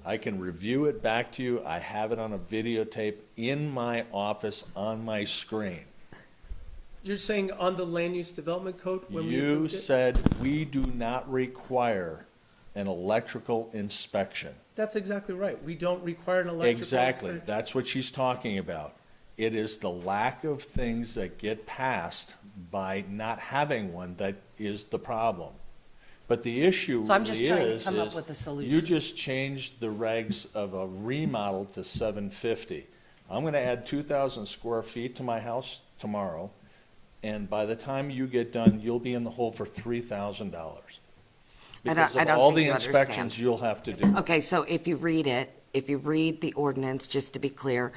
I can review it back to you. I have it on a videotape in my office on my screen. You're saying on the land use development code when we You approved it? said we do not require an electrical inspection. That's exactly right. We don't require an electrical Exactly, inspection. that's what she's talking about. It is the lack of things that get passed by not having one that is the problem. But the issue So I'm just really trying to is, come up is with a solution. you just changed the regs of a remodel to 750. I'm gonna add 2,000 square feet to my house tomorrow, and by the time you get done, you'll be in the hole for $3,000. Because I of don't all think the you inspections understand. you'll have to do. Okay, so if you read it, if you read the ordinance, just to be clear,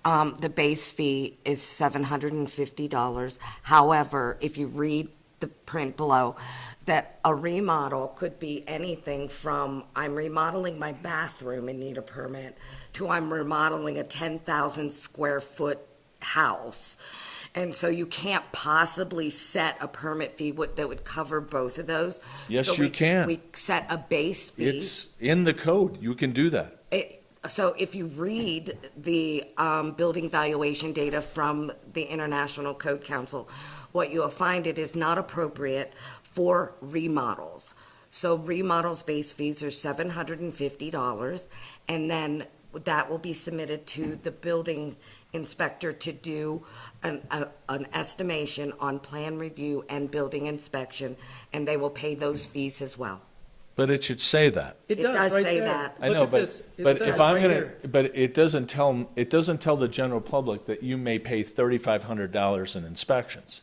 the base fee is $750. However, if you read the print below, that a remodel could be anything from, I'm remodeling my bathroom and need a permit, to I'm remodeling a 10,000 square foot house. And so you can't possibly set a permit fee that would cover both of those. Yes, So you we- can. We set a base fee. It's in the code, you can do that. So if you read the building valuation data from the International Code Council, what you'll find it is not appropriate for remodels. So remodels base fees are $750, and then that will be submitted to the building inspector to do an estimation on plan review and building inspection, and they will pay those fees as well. But it should say that. It does right say there. that. I Look know, at but, this. It but says if I'm right gonna, here. but it doesn't tell the general public that you may pay $3,500 in inspections.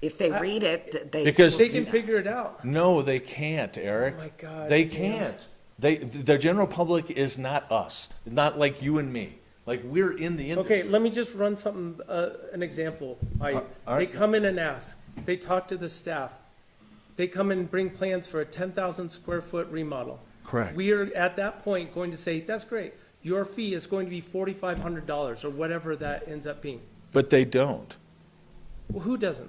If they read it, they. Because- They can figure it out. No, they can't, Eric. Oh my God, They Dan. can't. The general public is not us, not like you and me. Like, we're in the industry. Okay, let me just run something, an example. all They right. come in and ask, they talk to the staff. They come in and bring plans for a 10,000 square foot remodel. Correct. We are at that point going to say, that's great. Your fee is going to be $4,500 or whatever that ends up being. But they don't. Well, who doesn't?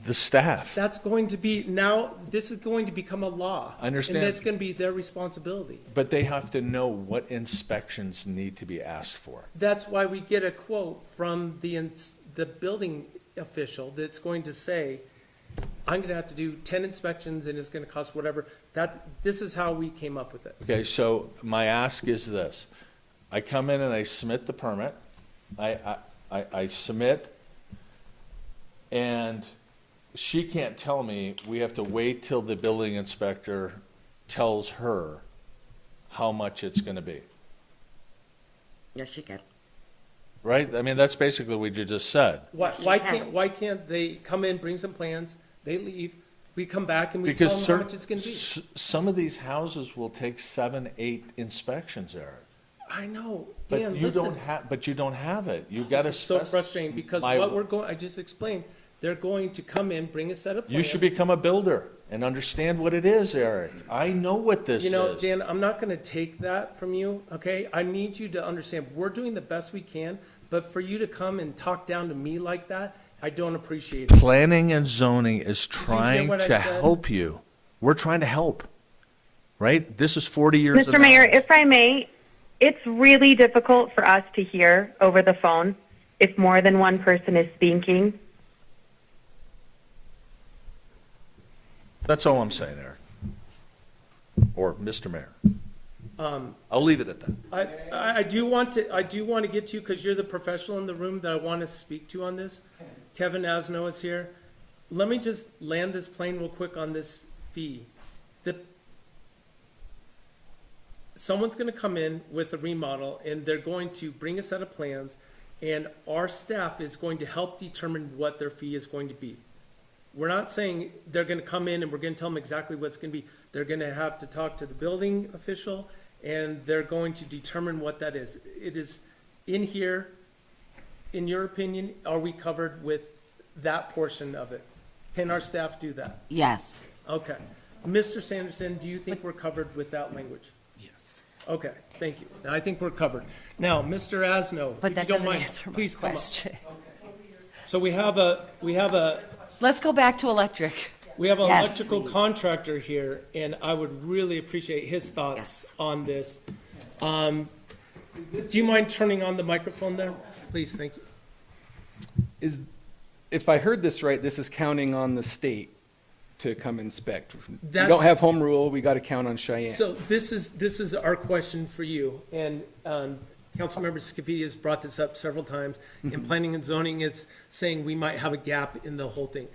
The staff. That's going to be, now, this is going to become a law. I understand. And that's going to be their responsibility. But they have to know what inspections need to be asked for. That's why we get a quote from the building official that's going to say, I'm gonna have to do 10 inspections and it's gonna cost whatever. This is how we came up with it. Okay, so my ask is this. I come in and I submit the permit. I submit, and she can't tell me, we have to wait till the building inspector tells her how much it's gonna be, Yes, you can. right? I mean, that's basically what you just said. Yes, you Why can't they come in, bring some plans, they leave, we come back and we tell Because them how much it's gonna be? some of these houses will take 7, 8 inspections, Eric. I know, But Dan, you listen. don't have, but you don't have it. You gotta. This is so spec- frustrating because My- what we're going, I just explained, they're going to come in, bring a set of plans. You should become a builder and understand what it is, Eric. I know what this You know, is. Dan, I'm not gonna take that from you, okay? I need you to understand, we're doing the best we can, but for you to come and talk down to me like that, I don't appreciate it. Planning and zoning is you hear trying what I to said? help you. We're trying to help, right? This is 40 years of Mr. Mayor, knowledge. if I may, it's really difficult for us to hear over the phone if more than one person is speaking. That's all I'm saying, Eric. Or Mr. Mayor. I'll leave it at that. I do want to get to you, because you're the professional in the room that I want to speak to on this. Kevin Asno is here. Let me just land this plane real quick on this fee. Someone's going to come in with a remodel, and they're going to bring a set of plans, and our staff is going to help determine what their fee is going to be. We're not saying they're going to come in and we're going to tell them exactly what it's going to be. They're going to have to talk to the building official, and they're going to determine what that is. It is in here. In your opinion, are we covered with that portion of it? Can our staff do that? Yes. Okay. Mr. Sanderson, do you think we're covered with that language? Yes. Okay, thank you. I think we're covered. Now, Mr. Asno, But if that you don't doesn't mind, answer my please come up. question. So we have a Let's go back to electric. an Yes, electrical please. contractor here, and I would really appreciate his thoughts Yes. on this. Do you mind turning on the microphone there? Please, thank you. If I heard this right, this is counting on the state to come inspect. We That's- don't have home rule, we gotta count on Cheyenne. So this is our question for you, and Councilmember Scavidi has brought this up several times, and planning and zoning is saying we might have a gap in the whole thing.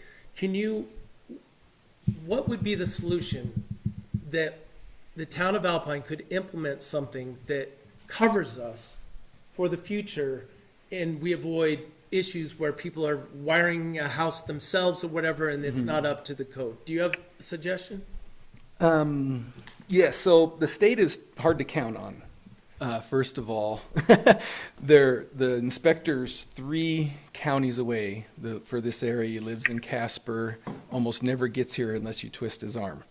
What would be the solution that the town of Alpine could implement something that covers us for the future, and we avoid issues where people are wiring a house themselves or whatever, and it's not up to the code? Do you have a suggestion? Yeah, so the state is hard to count on. First of all, the inspector's 3 counties away. For this area, he lives in Casper, almost never gets here unless you twist his arm.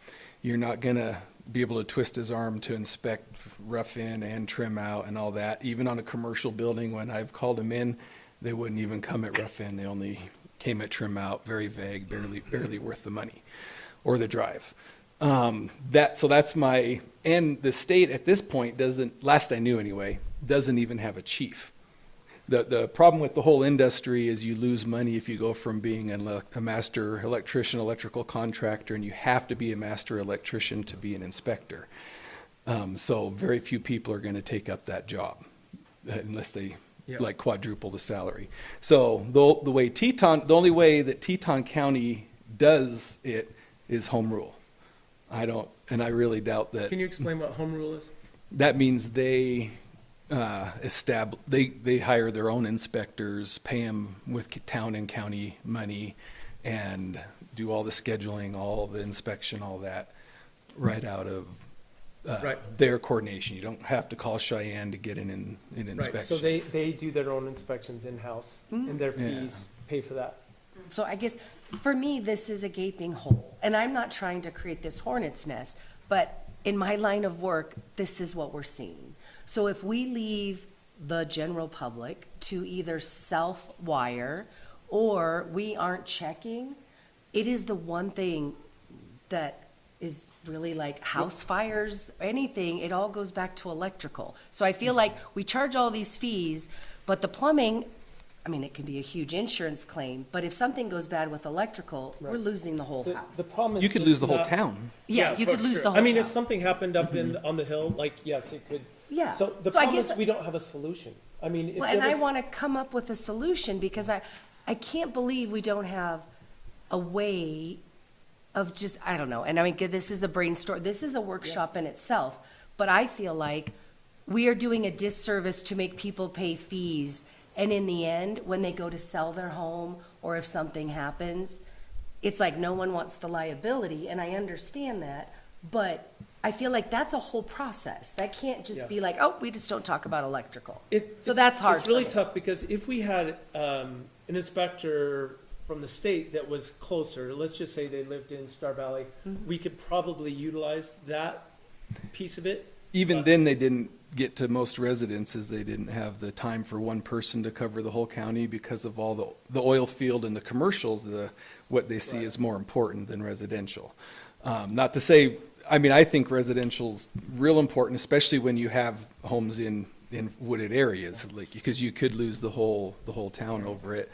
You're not gonna be able to twist his arm to inspect rough in and trim out and all that. Even on a commercial building, when I've called him in, they wouldn't even come at rough in. They only came at trim out, very vague, barely worth the money or the drive. So that's and the state at this point doesn't, last I knew anyway, doesn't even have a chief. The problem with the whole industry is you lose money if you go from being a master electrician, electrical contractor, and you have to be a master electrician to be an inspector. So very few people are going to take up that job unless they like quadruple the salary. So the only way that Teton County does it is home rule. I really doubt that. Can you explain what home rule is? That means they they hire their own inspectors, pay them with town and county money, and do all the scheduling, all the inspection, all that, right out of their coordination. You don't have to call Cheyenne to get an inspection. Right, so they do their own inspections in-house, and their fees pay for that. So I guess, for me, this is a gaping hole. And I'm not trying to create this hornet's nest, but in my line of work, this is what we're seeing. So if we leave the general public to either self-wire or we aren't checking, it is the one thing that is really like house fires, anything, it all goes back to electrical. So I feel like we charge all these fees, but the plumbing, I mean, it can be a huge insurance claim, but if something goes bad with electrical, we're losing the whole house. The problem is. You could lose the whole not- town. Yeah, you for could lose sure. the whole I mean, if town. something happened up on the hill, like, yes, it could. Yeah. So the So I problem is guess- we don't have a solution. I mean, if Well, there and I was- want to come up with a solution because I can't believe we don't have a way of just, I don't know. And I mean, this is a brainstorm, this is a workshop in itself, but I feel like we are doing a disservice to make people pay fees. And in the end, when they go to sell their home or if something happens, it's like no one wants the liability. And I understand that, but I feel like that's a whole process. That can't just be like, oh, we just don't talk about electrical. So that's hard. It's really for me. tough because if we had an inspector from the state that was closer, let's just say they lived in Star Valley, we could probably utilize that piece of it. Even then, they didn't get to most residences. They didn't have the time for one person to cover the whole county because of all the oil field and the commercials. What they see is more important than residential. Not to say, I mean, I think residential's real important, especially when you have homes in wooded areas, like, because you could lose the whole town over it.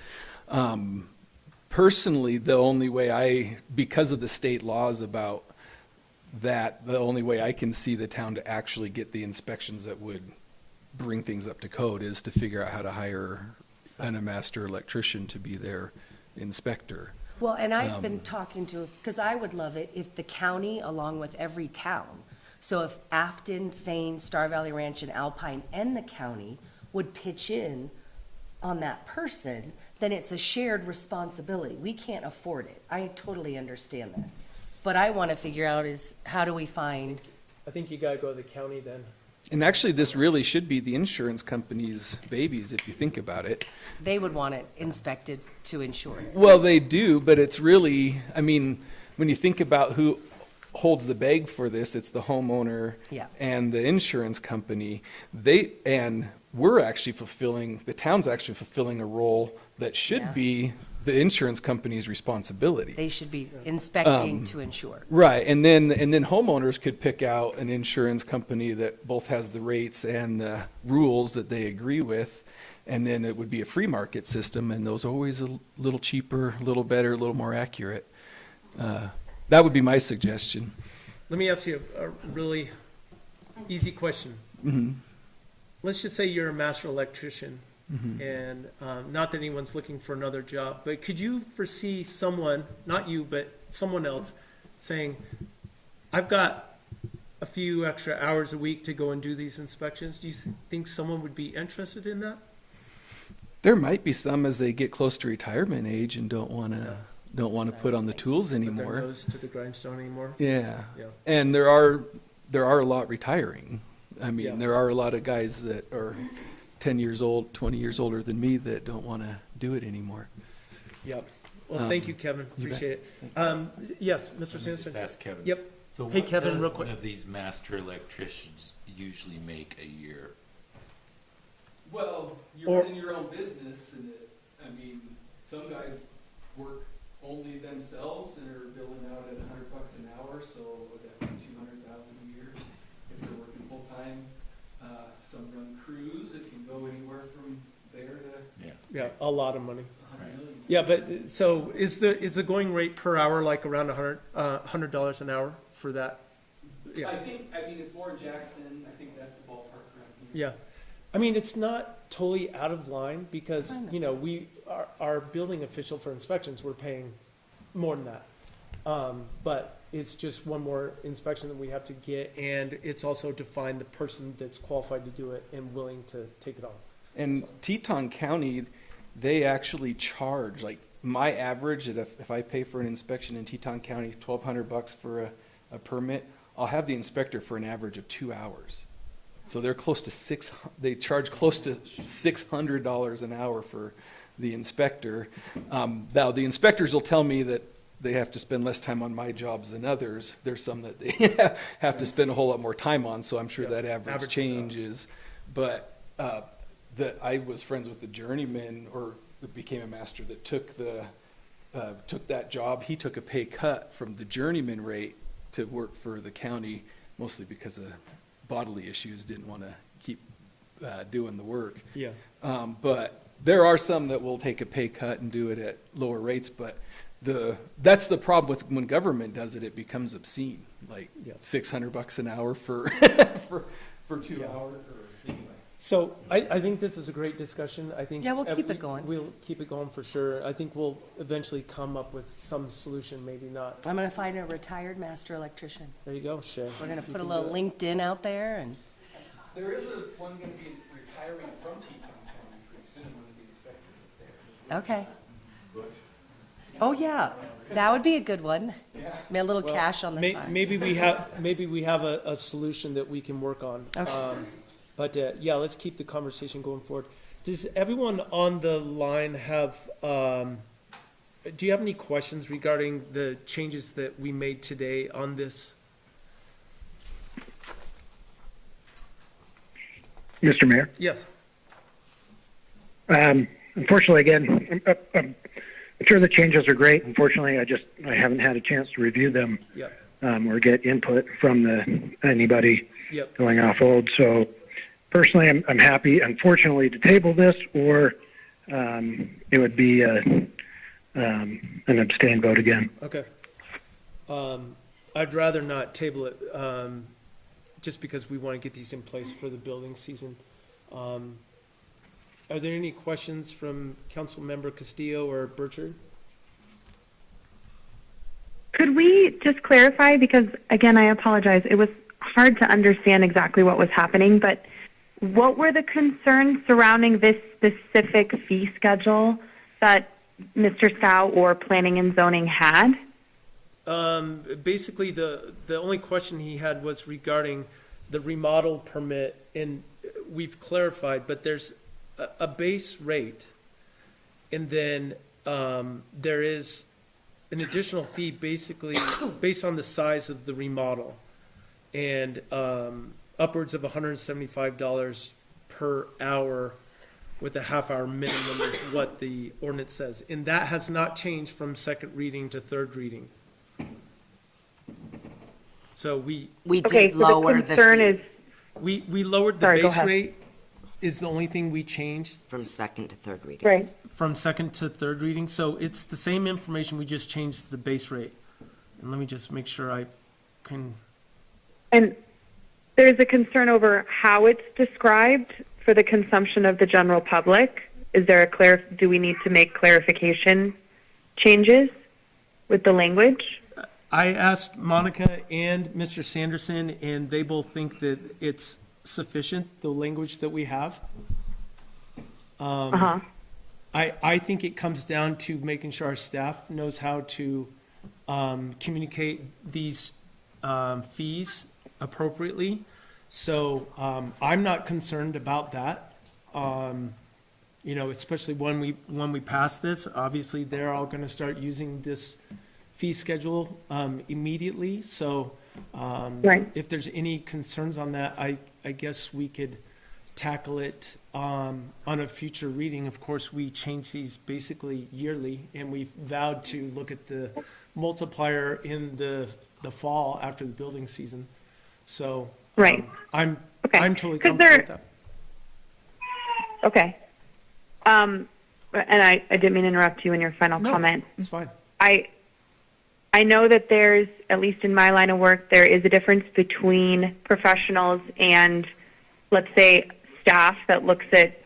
Personally, the only way because of the state laws about that, the only way I can see the town to actually get the inspections that would bring things up to code is to figure out how to hire a master electrician to be their inspector. Well, and I've been talking to, because I would love it if the county, along with every town, so if Afton, Thane, Star Valley Ranch, and Alpine, and the county would pitch in on that person, then it's a shared responsibility. We can't afford it. I totally understand that. But I want to figure out is, how do we find, I think you gotta go to the county then. And actually, this really should be the insurance company's babies, if you think about it. they would want it inspected to ensure it. Well, they do, but it's really, I mean, when you think about who holds the bag for this, it's the homeowner Yeah. and the insurance company. We're actually the town's actually fulfilling a role that should Yeah. be the insurance company's responsibility. They should be inspecting to ensure. Right, and then homeowners could pick out an insurance company that both has the rates and the rules that they agree with, and then it would be a free market system, and those are always a little cheaper, a little better, a little more accurate. That would be my suggestion. Let me ask you a really easy question. Mm-hmm. Let's just say you're a master electrician, and not that anyone's looking for another job, but could you foresee someone, not you, but someone else, saying, I've got a few extra hours a week to go and do these inspections? Do you think someone would be interested in that? There might be some as they get close to retirement age and don't want to put on the tools Put their anymore. nose to the grindstone anymore? Yeah. Yeah. And there are a lot retiring. I mean, Yeah. there are a lot of guys that are 10 years old, 20 years older than me that don't want to do it anymore. Yep. Well, thank you, Kevin. you bet. Appreciate it. Yes, Mr. Just Sampson? ask Kevin. Yep. So Hey, what Kevin, does real one quick. of these master electricians usually make a year? Well, you're Or- running your own business, and some guys work only themselves and are billing out at $100 an hour, so would that be $200,000 a year if they're working full time? Some run crews, it can go anywhere from there to Yeah. Yeah, a lot of money. $100 million. Yeah, but, so is the going rate per hour like around $100 an hour for that? Yeah. It's more in Jackson. I think that's the ballpark around here. Yeah. I mean, it's not totally out of line because, our building official for inspections, we're paying more than that. But it's just one more inspection that we have to get, and it's also to find the person that's qualified to do it and willing to take it on. And Teton County, they actually charge, like, my average, that if I pay for an inspection in Teton County, $1,200 for a permit, I'll have the inspector for an average of 2 hours. So they're they charge close to $600 an hour for the inspector. Now, the inspectors will tell me that they have to spend less time on my jobs than others. There's some that they have to spend a whole lot more time on, so I'm sure Yeah, that average averages out. changes. But I was friends with the journeyman, or became a master that took that job. He took a pay cut from the journeyman rate to work for the county, mostly because of bodily issues, didn't want to keep doing the work. Yeah. But there are some that will take a pay cut and do it at lower rates, but that's the problem with when government does it, it becomes obscene, like Yeah. $600 an hour for 2 Yeah. hours, or anyway. So I think this is a great discussion. I think. Yeah, we'll keep it going. We'll keep it going for sure. I think we'll eventually come up with some solution, maybe not. I'm gonna find a retired master electrician. There you go, Shay. We're gonna You put a can little do it. LinkedIn out there and, There is one going to be retiring from Teton County pretty soon, one of the inspectors. okay. Oh, yeah, that would be a good one. A little Well, cash on the side. Maybe we have a solution that we can work on. Okay. But yeah, let's keep the conversation going forward. Does everyone on the line have, do you have any questions regarding the changes that we made today on this? Mr. Mayor. Yes. Unfortunately, again, I'm sure the changes are great. Unfortunately, I haven't had a chance to review them Yep. or get input from anybody Yep. going off old. So personally, I'm happy, unfortunately, to table this, or it would be an abstain vote again. Okay. I'd rather not table it, just because we want to get these in place for the building season. Are there any questions from Councilmember Castillo or Burchard? Could we just clarify, because again, I apologize, it was hard to understand exactly what was happening, but what were the concerns surrounding this specific fee schedule that Mr. Scow or Planning and Zoning had? Basically, the only question he had was regarding the remodel permit, and we've clarified, but there's a base rate, and then there is an additional fee basically based on the size of the remodel, and upwards of $175 per hour with a half-hour minimum is what the ordinance says. And that has not changed from second reading to third reading. So we did lower the concern fee is we lowered the Sorry, go base ahead. rate is the only thing we changed from second to third reading. right. from second to third reading. So it's the same information, we just changed the base rate. And let me just make sure I can, And there's a concern over how it's described for the consumption of the general public. Is there do we need to make clarification changes with the language? I asked Monica and Mr. Sanderson, and they both think that it's sufficient, the language that we have. Uh-huh. I think it comes down to making sure our staff knows how to communicate these fees appropriately. So I'm not concerned about that. You know, especially when we pass this, obviously they're all going to start using this fee schedule immediately. So Right. if there's any concerns on that, I guess we could tackle it on a future reading. Of course, we change these basically yearly, and we've vowed to look at the multiplier in the fall after the building season. So Right. I'm Okay. totally 'Cause comfortable with that. Okay. And I didn't mean to interrupt you in your final No, comment. it's fine. I know that there's, at least in my line of work, there is a difference between professionals and, let's say, staff that looks at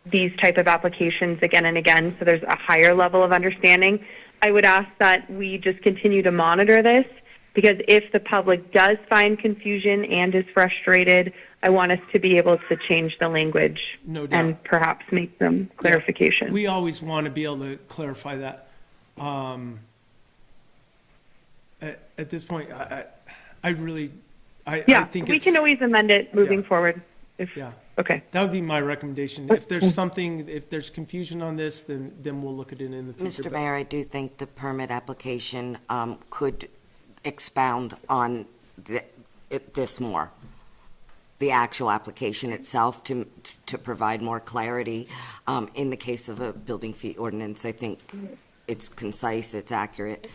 these type of applications again and again, so there's a higher level of understanding. I would ask that we just continue to monitor this, because if the public does find confusion and is frustrated, I want us to be able to change the language No doubt. and perhaps make some clarification. We always want to be able to clarify that. At this point, I really, I Yeah, think we it's, can always amend it moving Yeah. forward. If yeah, Okay. that would be my recommendation. If there's something, if there's confusion on this, then we'll look at it in the future. Mr. But- Mayor, I do think the permit application could expound on this more, the actual application itself, to provide more clarity. In the case of a building fee ordinance, I think it's concise, it's accurate.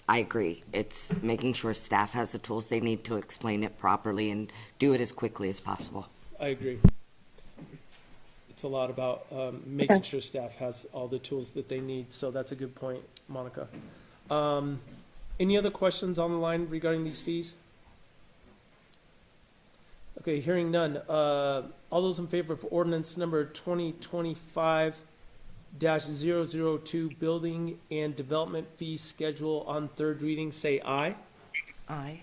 I agree. It's making sure staff has the tools they need to explain it properly and do it as quickly as possible. I agree. It's a lot about making sure staff has all the tools that they need, so that's a good point, Monica. Any other questions on the line regarding these fees? Okay, hearing none. All those in favor of ordinance number 2025-002, building and development fee schedule on third reading, say aye. Aye.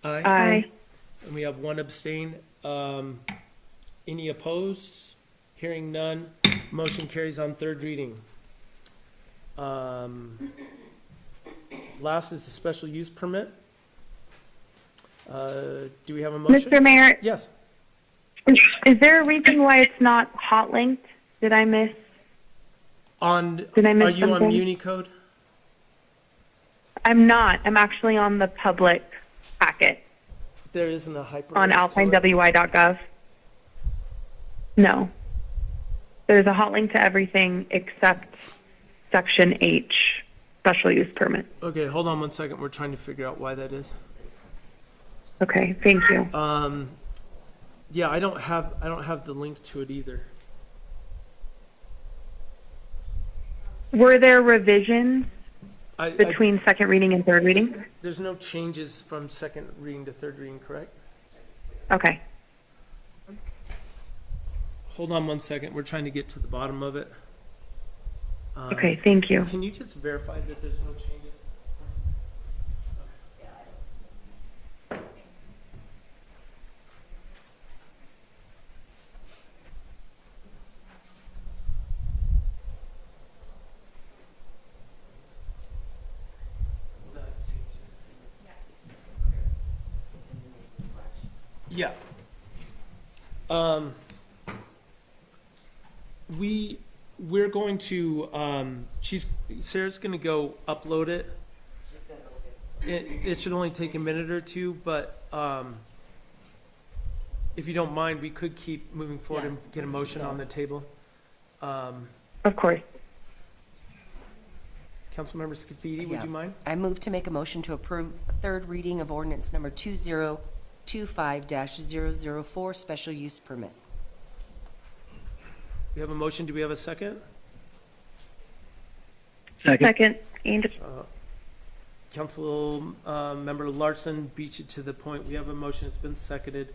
Aye. Aye. And we have one abstain. Any opposed? Hearing none. Motion carries on third reading. Last is the special use permit. Do we have a motion? Mr. Mayor, Yes. is there a reason why it's not hot linked? Did I miss? Did I miss Are you on something? Municode? I'm not. I'm actually on the public packet There isn't a hyperlink on to it. alpinewy.gov. No. There's a hot link to everything except section H, special use permit. Okay, hold on one second. We're trying to figure out why that is. Okay, thank you. Yeah, I don't have the link to it either. Were there revisions I, between second reading and third reading? there's no changes from second reading to third reading, correct? Okay. Hold on one second. We're trying to get to the bottom of it. Okay, thank you. Can you just verify that there's no changes? Yeah. We're going to, Sarah's gonna go upload it. It should only take a minute or two, but, if you don't mind, we could keep moving forward Yeah, and get a let's motion keep on the table. Of course. Councilmember Scafidi, would Yeah. you mind? I move to make a motion to approve third reading of ordinance number 2025-004, special use permit. We have a motion. Do we have a second? Second, and Council Member Larson beat you to the point. We have a motion. It's been seconded.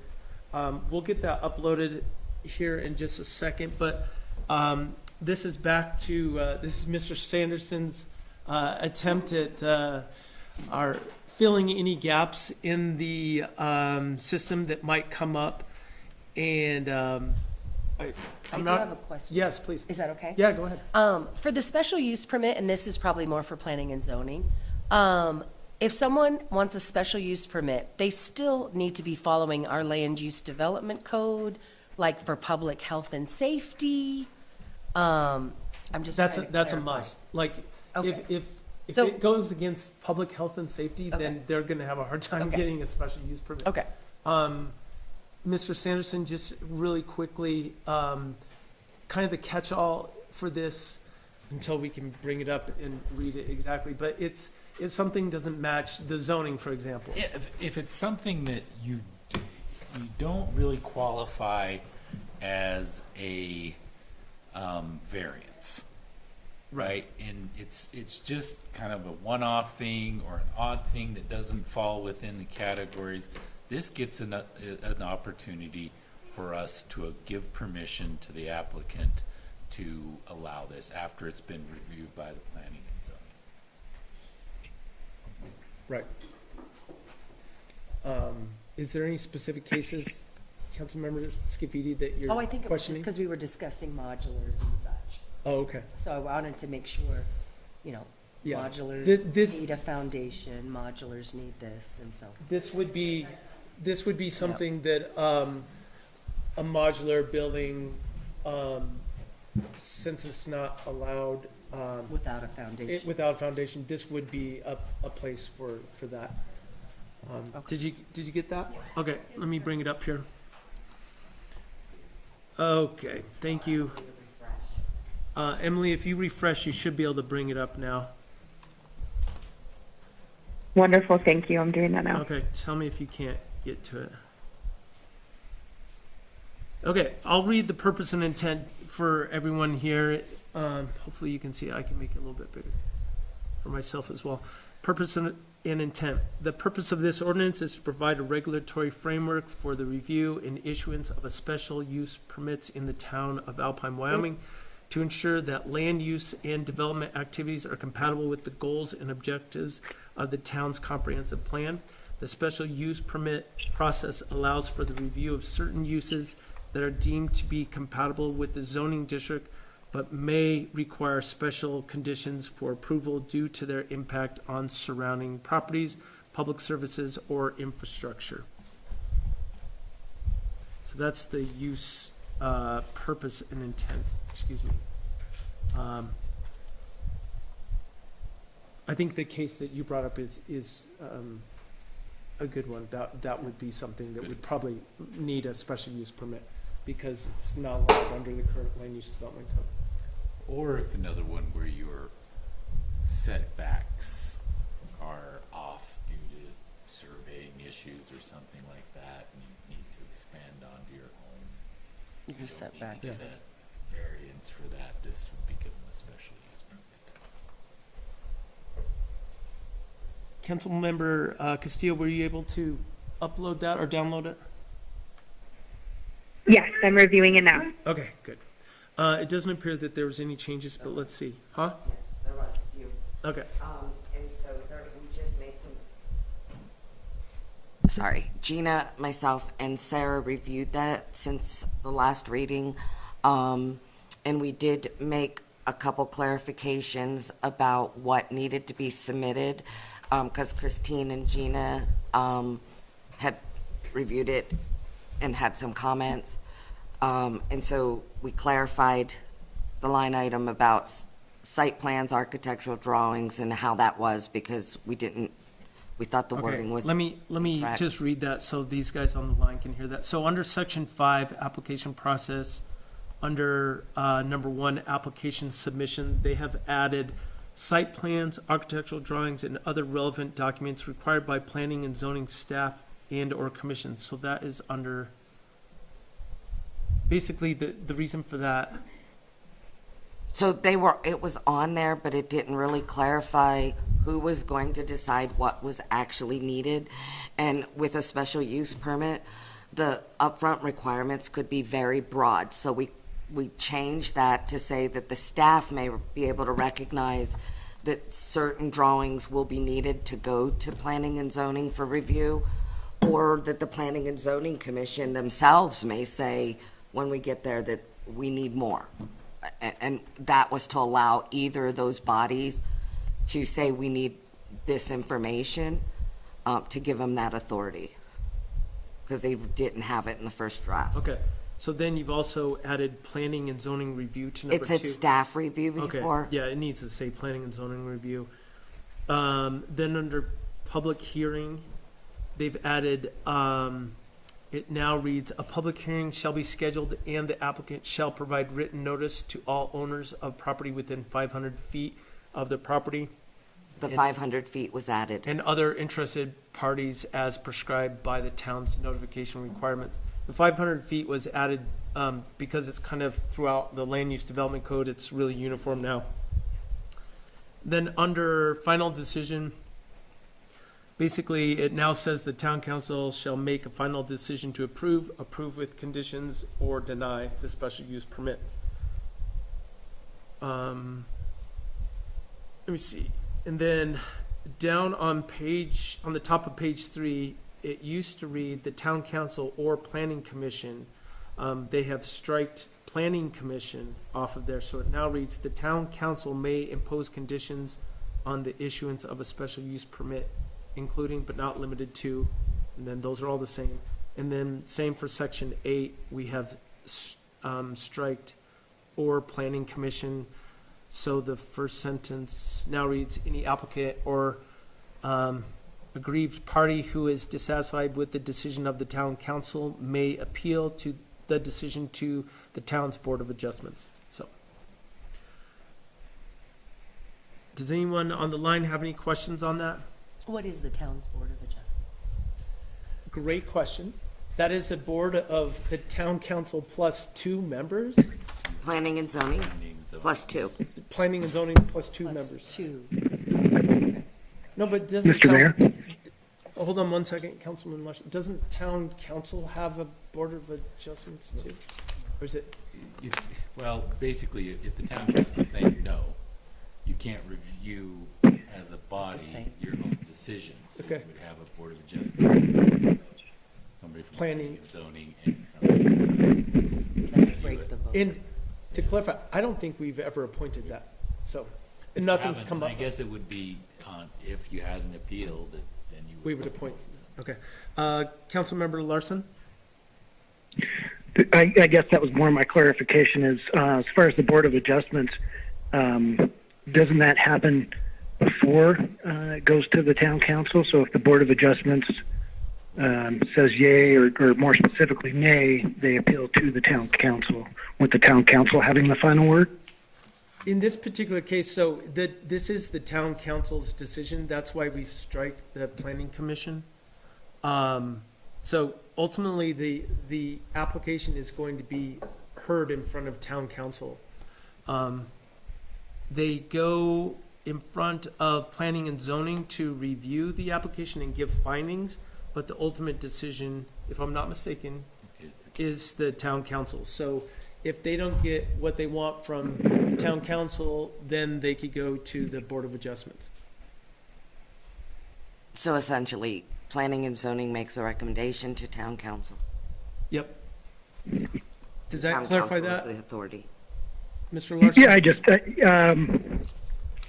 We'll get that uploaded here in just a second, but this is back to, this is Mr. Sanderson's attempt at our filling any gaps in the system that might come up. And I I'm do not. have a question. Yes, please. Is that okay? Yeah, go ahead. For the special use permit, and this is probably more for planning and zoning, if someone wants a special use permit, they still need to be following our land use development code, like for public health and safety. I'm just trying to That's a clarify. must. Like, Okay. if So- it goes against public health and safety, Okay. then they're gonna have a hard time Okay. getting a special use permit. Okay. Mr. Sanderson, just really quickly, kind of the catch-all for this, until we can bring it up and read it exactly, but it's, if something doesn't match the zoning, for example. If it's something that you don't really qualify as a variance, right? And it's just kind of a one-off thing or an odd thing that doesn't fall within the categories. This gets an opportunity for us to give permission to the applicant to allow this after it's been reviewed by the planning and zoning. Right. Is there any specific cases, Councilmember Scafidi, that you're questioning? Oh, I think it was just because we were discussing modulars and such. Oh, okay. So I wanted to make sure, you know, Yeah. modulars This- need a foundation, modulars need this, and so. This would be something that, a modular building, since it's not allowed, Without a foundation. without a foundation, this would be a place for that. Did you get that? Okay, let me bring it up here. Okay, thank you. Emily, if you refresh, you should be able to bring it up now. wonderful, thank you. I'm doing that now. Okay, tell me if you can't get to it. Okay, I'll read the purpose and intent for everyone here. Hopefully you can see it. I can make it a little bit bigger for myself as well. Purpose and intent. The purpose of this ordinance is to provide a regulatory framework for the review and issuance of a special use permits in the town of Alpine, Wyoming, to ensure that land use and development activities are compatible with the goals and objectives of the town's comprehensive plan. The special use permit process allows for the review of certain uses that are deemed to be compatible with the zoning district, but may require special conditions for approval due to their impact on surrounding properties, public services, or infrastructure. So that's the use, purpose and intent, excuse me. I think the case that you brought up is a good one. That would be something that would probably need a special use permit, because it's not allowed under the current land use development code. Or if another one where your setbacks are off due to surveying issues or something like that, and you need to expand onto your home. Your setback. You don't need to get a variance for that, this would be given a special use permit. Councilmember Castillo, were you able to upload that or download it? Yes, I'm reviewing it now. Okay, good. It doesn't appear that there was any changes, but let's see. Huh? There was a few. Okay. And so we just made some. Sorry, Gina, myself, and Sarah reviewed that since the last reading. And we did make a couple clarifications about what needed to be submitted, because Christine and Gina had reviewed it and had some comments. And so we clarified the line item about site plans, architectural drawings, and how that was, because we thought the wording was. Let me correct. just read that so these guys on the line can hear that. So under section 5, application process, under number 1, application submission, they have added site plans, architectural drawings, and other relevant documents required by planning and zoning staff and or commissions. So that is under, basically the reason for that. So it was on there, but it didn't really clarify who was going to decide what was actually needed. And with a special use permit, the upfront requirements could be very broad. So we changed that to say that the staff may be able to recognize that certain drawings will be needed to go to planning and zoning for review, or that the planning and zoning commission themselves may say, when we get there, that we need more. And that was to allow either of those bodies to say we need this information, to give them that authority, because they didn't have it in the first draft. Okay. So then you've also added planning and zoning review to number 2. It said staff review Okay, before. yeah, it needs to say planning and zoning review. Then under public hearing, they've added, it now reads, a public hearing shall be scheduled and the applicant shall provide written notice to all owners of property within 500 feet of the property The 500 feet was added. and other interested parties as prescribed by the town's notification requirements. The 500 feet was added because it's kind of throughout the land use development code. It's really uniform now. Then under final decision, basically it now says the town council shall make a final decision to approve with conditions, or deny the special use permit. Let me see. And then down on the top of page 3, it used to read the town council or planning commission. They have striked planning commission off of there, so it now reads the town council may impose conditions on the issuance of a special use permit, including but not limited to, and then those are all the same. And then same for section 8, we have striked or planning commission. So the first sentence now reads, any applicant or aggrieved party who is dissatisfied with the decision of the town council may appeal to the decision to the town's Board of Adjustments. So, does anyone on the line have any questions on that? What is the town's Board of Adjustment? Great question. That is a board of the town council plus 2 members, Planning and zoning, plus 2. planning and zoning plus 2 members. 2. No, but doesn't Mr. Mayor? Hold on one second, Councilman Lush. Doesn't town council have a board of adjustments too? Or is it, Well, basically, if the town council is saying no, you can't review as a body same. your own decisions. So Okay. you would have a board of adjustment, somebody from Planning. planning and zoning and from. That would break the vote. and to clarify, I don't think we've ever appointed that, so, and nothing's Haven't, come up. I guess it would be, if you had an appeal, that then you would. We would appoint, okay. Councilmember Larson? I guess that was more my clarification is, as far as the Board of Adjustments, doesn't that happen before it goes to the town council? So if the Board of Adjustments says yay or more specifically nay, they appeal to the town council, with the town council having the final word? In this particular case, so this is the town council's decision. That's why we've striked the planning commission. So ultimately, the application is going to be heard in front of town council. They go in front of planning and zoning to review the application and give findings, but the ultimate decision, if I'm not mistaken, is the town council. So if they don't get what they want from town council, then they could go to the Board of Adjustments. So essentially, planning and zoning makes a recommendation to town council. Yep. Does that Town clarify council is that, the authority. Mr. Larson? Yeah, I just,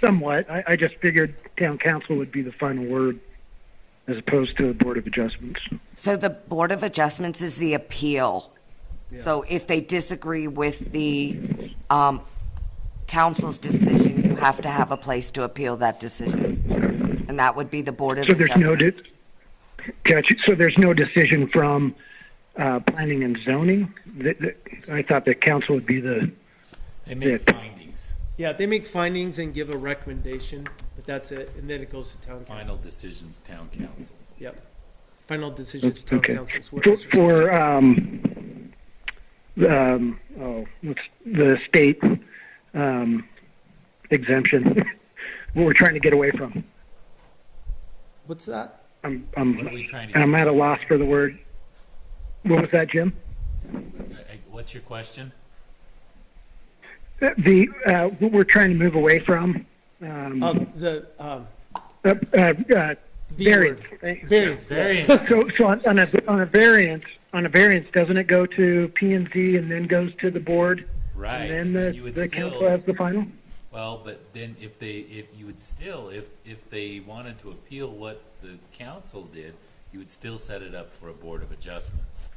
somewhat, I just figured town council would be the final word as opposed to the Board of Adjustments. So the Board of Adjustments is the appeal. So if they disagree with the council's decision, you have to have a place to appeal that decision. And that would be the Board of So there's no, Adjustments. gotcha. So there's no decision from planning and zoning? I thought the council would be the, They make findings, Yeah, they make findings and give a recommendation, but that's it, and then it goes to town council. final decisions, town council. Yep. Final decisions, town okay. council. is what For, Mr. what's the state exemption, what we're trying to get away from. What's that? What are we trying to? I'm at a loss for the word. What was that, Jim? What's your question? What we're trying to move away from. The Variance. variance. Variance. So on a variance, doesn't it go to P and Z and then goes to the board? Right. And then You would the still- council has the final? Well, but then if they wanted to appeal what the council did, you would still set it up for a Board of Adjustments.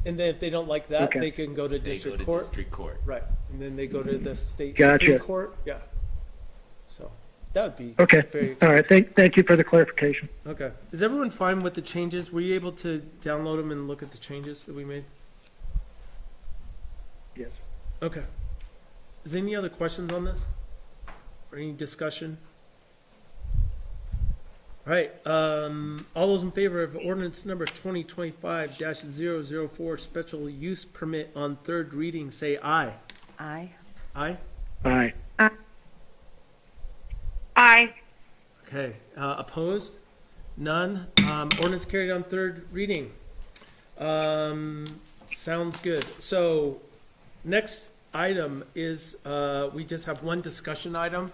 And then if they don't like that, Okay. they can go to They go district to court. district court. Right, and then they go to the state Gotcha. Supreme Court. Yeah. So that would be Okay, very all right, thank you for the clarification. okay. Is everyone fine with the changes? Were you able to download them and look at the changes that we made? Yes. Okay. Is there any other questions on this? Or any discussion? All right, all those in favor of ordinance number 2025-004, special use permit on third reading, say aye. Aye. Aye? Aye. Aye. Okay, opposed? None. Ordinance carried on third reading. Sounds good. So, next item is, we just have one discussion item,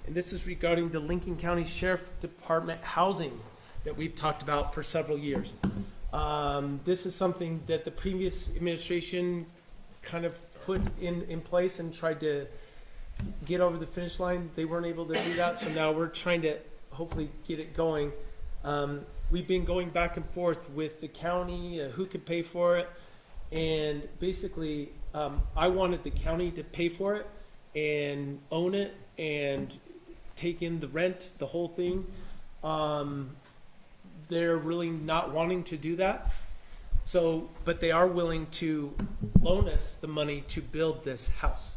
and this is regarding the Lincoln County Sheriff Department housing that we've talked about for several years. This is something that the previous administration kind of put in place and tried to get over the finish line. They weren't able to do that, so now we're trying to hopefully get it going. We've been going back and forth with the county, who could pay for it, and basically, I wanted the county to pay for it and own it and take in the rent, the whole thing. They're really not wanting to do that. So, but they are willing to loan us the money to build this house.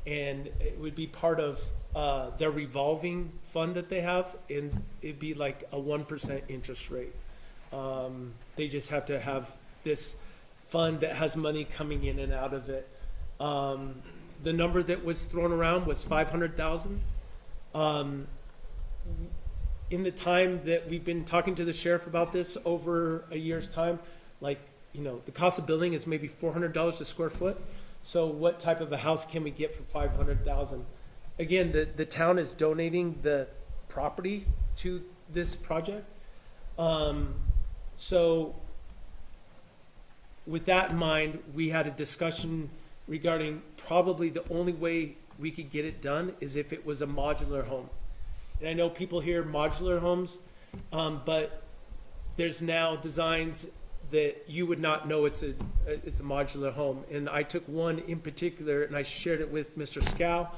And it would be part of their revolving fund that they have, and it'd be like a 1% interest rate. They just have to have this fund that has money coming in and out of it. The number that was thrown around was 500,000. In the time that we've been talking to the sheriff about this over a year's time, like, you know, the cost of building is maybe $400 a square foot. So what type of a house can we get for 500,000? Again, the town is donating the property to this project. So with that in mind, we had a discussion regarding probably the only way we could get it done is if it was a modular home. And I know people hear modular homes, but there's now designs that you would not know it's a modular home. And I took one in particular and I shared it with Mr. Scow.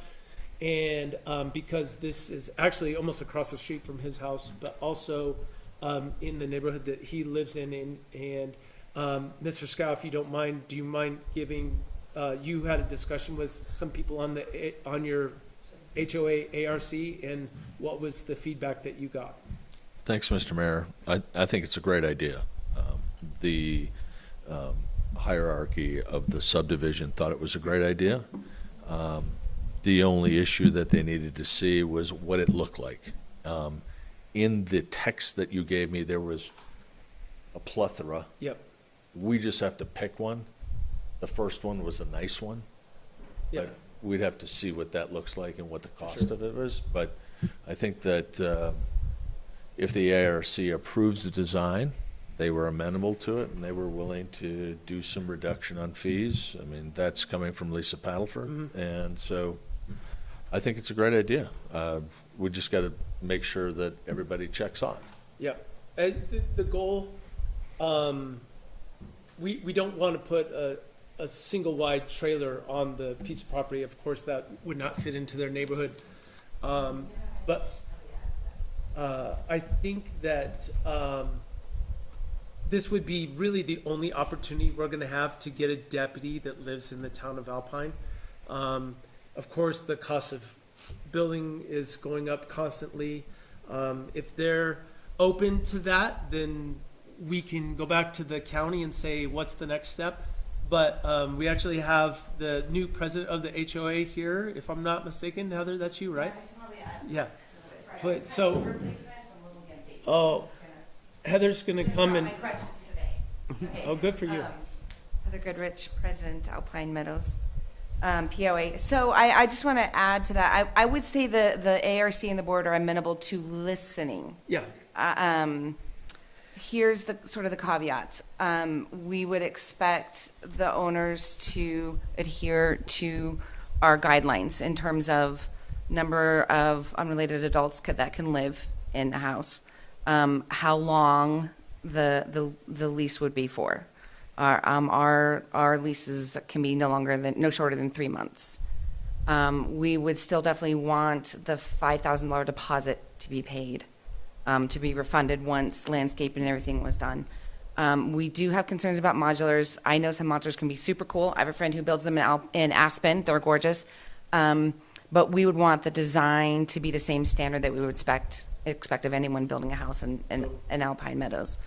And because this is actually almost across the street from his house, but also in the neighborhood that he lives in. And Mr. Scow, if you don't mind, do you mind giving, you had a discussion with some people on your HOA ARC, and what was the feedback that you got? Thanks, Mr. Mayor. I think it's a great idea. The hierarchy of the subdivision thought it was a great idea. The only issue that they needed to see was what it looked like. In the text that you gave me, there was a plethora. Yep, We just have to pick one. The first one was a nice one. yep. But we'd have to see what that looks like and what the cost of it was. But I think that if the ARC approves the design, they were amenable to it, and they were willing to do some reduction on fees. I mean, that's coming from Lisa Paddleford, and so I think it's a great idea. We just got to make sure that everybody checks off. Yeah, and the goal, we don't want to put a single wide trailer on the piece of property. Of course, that would not fit into their neighborhood. But I think that this would be really the only opportunity we're going to have to get a deputy that lives in the town of Alpine. Of course, the cost of building is going up constantly. If they're open to that, then we can go back to the county and say, what's the next step? But we actually have the new president of the HOA here, if I'm not mistaken. Heather, that's you, right? Yeah. But so, oh, Heather's gonna come and, oh, good for you. Heather Goodrich, President, Alpine Meadows, POA. So I just want to add to that. I would say the ARC and the board are amenable to listening. Yeah, Here's the sort of the caveats. We would expect the owners to adhere to our guidelines in terms of number of unrelated adults that can live in a house, how long the lease would be for. Our leases can be no shorter than 3 months. We would still definitely want the $5,000 deposit to be paid, to be refunded once landscaping and everything was done. We do have concerns about modulars. I know some modulars can be super cool. I have a friend who builds them in Aspen. They're gorgeous. But we would want the design to be the same standard that we would expect of anyone building a house in Alpine Meadows.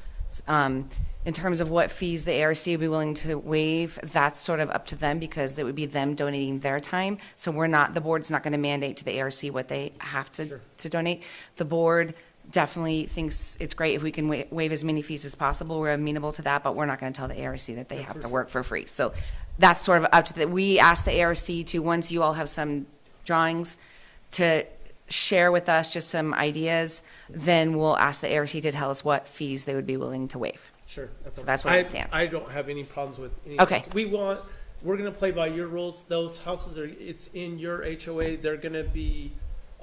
In terms of what fees the ARC would be willing to waive, that's sort of up to them because it would be them donating their time. So the board's not going to mandate to the ARC what they have to donate. The board definitely thinks it's great if we can waive as many fees as possible. We're amenable to that, but we're not going to tell the ARC that they have to work for free. So that's sort of up to we asked the ARC to, once you all have some drawings, to share with us just some ideas, then we'll ask the ARC to tell us what fees they would be willing to waive. sure. So that's where we stand. I don't have any problems with any. Okay. We're gonna play by your rules. Those houses it's in your HOA. They're gonna be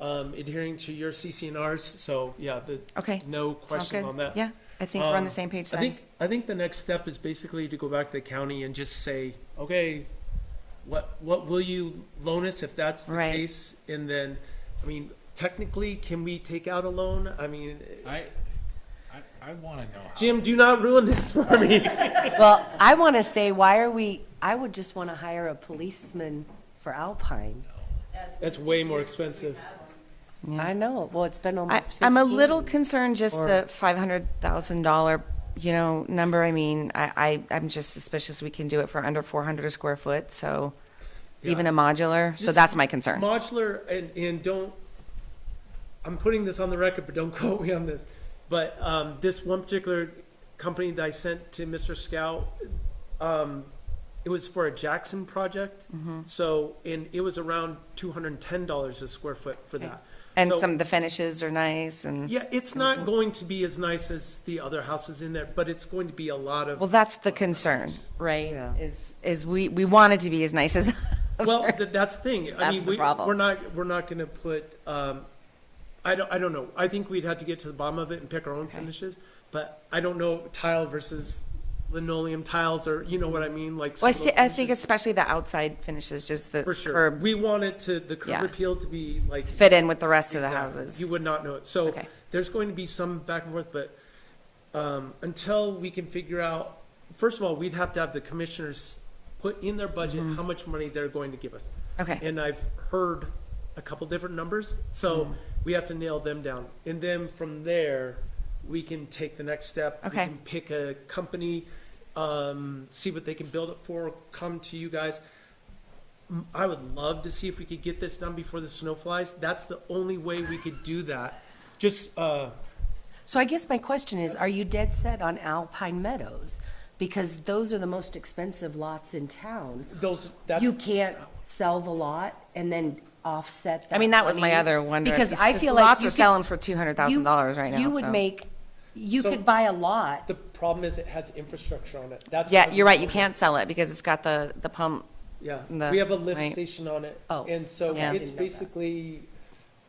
adhering to your CC&Rs. So yeah, Okay. no Sounds question good. on that. Yeah, I think we're on the same page then. I think the next step is basically to go back to the county and just say, okay, what will you loan us if that's the Right. case? And then, I mean, technically, can we take out a loan? I mean, I want to know how. Jim, do not ruin this for me. Well, I want to say, I would just want to hire a policeman for Alpine. That's way more expensive. I know, well, it's been almost 15. I'm a little concerned just Or- the $500,000, number. I mean, I'm just suspicious we can do it for under 400 a square foot, so even a modular, so Just that's my concern. Modular, and don't, I'm putting this on the record, but don't quote me on this. But this one particular company that I sent to Mr. Scout, it was for a Jackson project. Mm-hmm. So, and it was around $210 a square foot for that. And So- some of the finishes are nice and, Yeah, it's not going to be as nice as the other houses in there, but it's going to be a lot of. well, that's the concern, right? Yeah. Is we want it to be as nice as. Well, that's the thing. I That's mean, the problem. we're not gonna put, I don't know. I think we'd have to get to the bottom of it and pick our own finishes, but I don't know tile versus linoleum tiles, or, you know what I mean, like. Well, some of those I think finishes. especially the outside finishes, just the For sure. curb We want it the curb Yeah. appeal to be like. fit in with the rest of the Exactly. houses. You would not know it. So Okay. there's going to be some back and forth, but until we can figure out, first of all, we'd have to have the commissioners put in their budget how much money they're going to give us. Mm-hmm. Okay. And I've heard a couple different numbers, so Mm-hmm. we have to nail them down. And then from there, we can take the next step. Okay. We can pick a company, see what they can build it for, come to you guys. I would love to see if we could get this done before the snow flies. That's the only way we could do that. Just, So I guess my question is, are you dead set on Alpine Meadows? Because those are the most expensive lots in town. that's. You can't sell the lot and then offset that I mean, that was my money? other wonder. Because These- I these feel like lots you are could- selling for $200,000 right now. You would so. make, you So- could buy a lot. The problem is it has infrastructure on it. That's Yeah, what you're we- right. You can't sell it because it's got the pump. Yeah, the- we have a lift right. station on it. Oh, And so Yeah. it's Didn't know that. basically,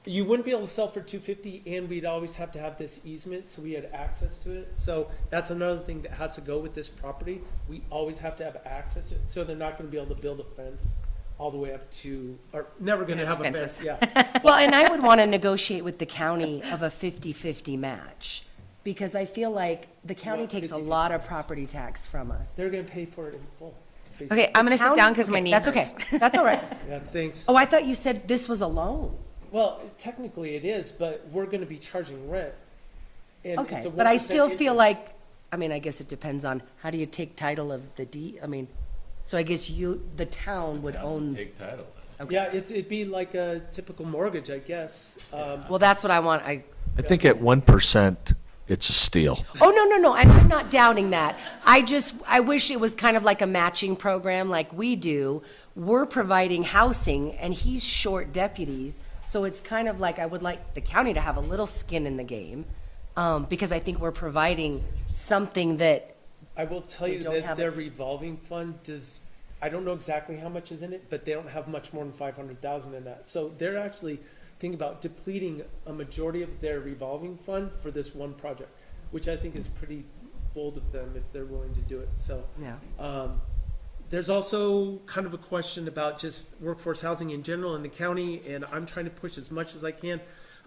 you wouldn't be able to sell for 250, and we'd always have to have this easement, so we had access to it. So that's another thing that has to go with this property. We always have to have access to it, so they're not gonna be able to build a fence all the way up to, or never gonna have a fence, Fences. yeah. Well, and I would want to negotiate with the county of a 50-50 match, because I feel like the county What, takes a 50-50? lot of property tax from us. They're gonna pay for it in full. basically. Okay, I'm going to sit County- down because my okay, knee That's hurts. okay, that's all right. Yeah, thanks. Oh, I thought you said this was a loan. Well, technically it is, but we're gonna be charging rent. And Okay, it's a but I 1% still feel interest. like, I mean, I guess it depends on, how do you take title of the deed? I mean, so I guess you, the town would own, Take title. Yeah, it'd be like a typical mortgage, I guess. well, that's what I want, I think at 1%, it's a steal. oh, no, I'm not doubting that. I wish it was kind of like a matching program like we do. We're providing housing and he's short deputies, so it's kind of like I would like the county to have a little skin in the game, because I think we're providing something that, I will tell They you don't that have their it. revolving fund does, I don't know exactly how much is in it, but they don't have much more than 500,000 in that. So they're actually thinking about depleting a majority of their revolving fund for this one project, which I think is pretty bold of them if they're willing to do it, so. yeah. There's also kind of a question about just workforce housing in general in the county, and I'm trying to push as much as I can.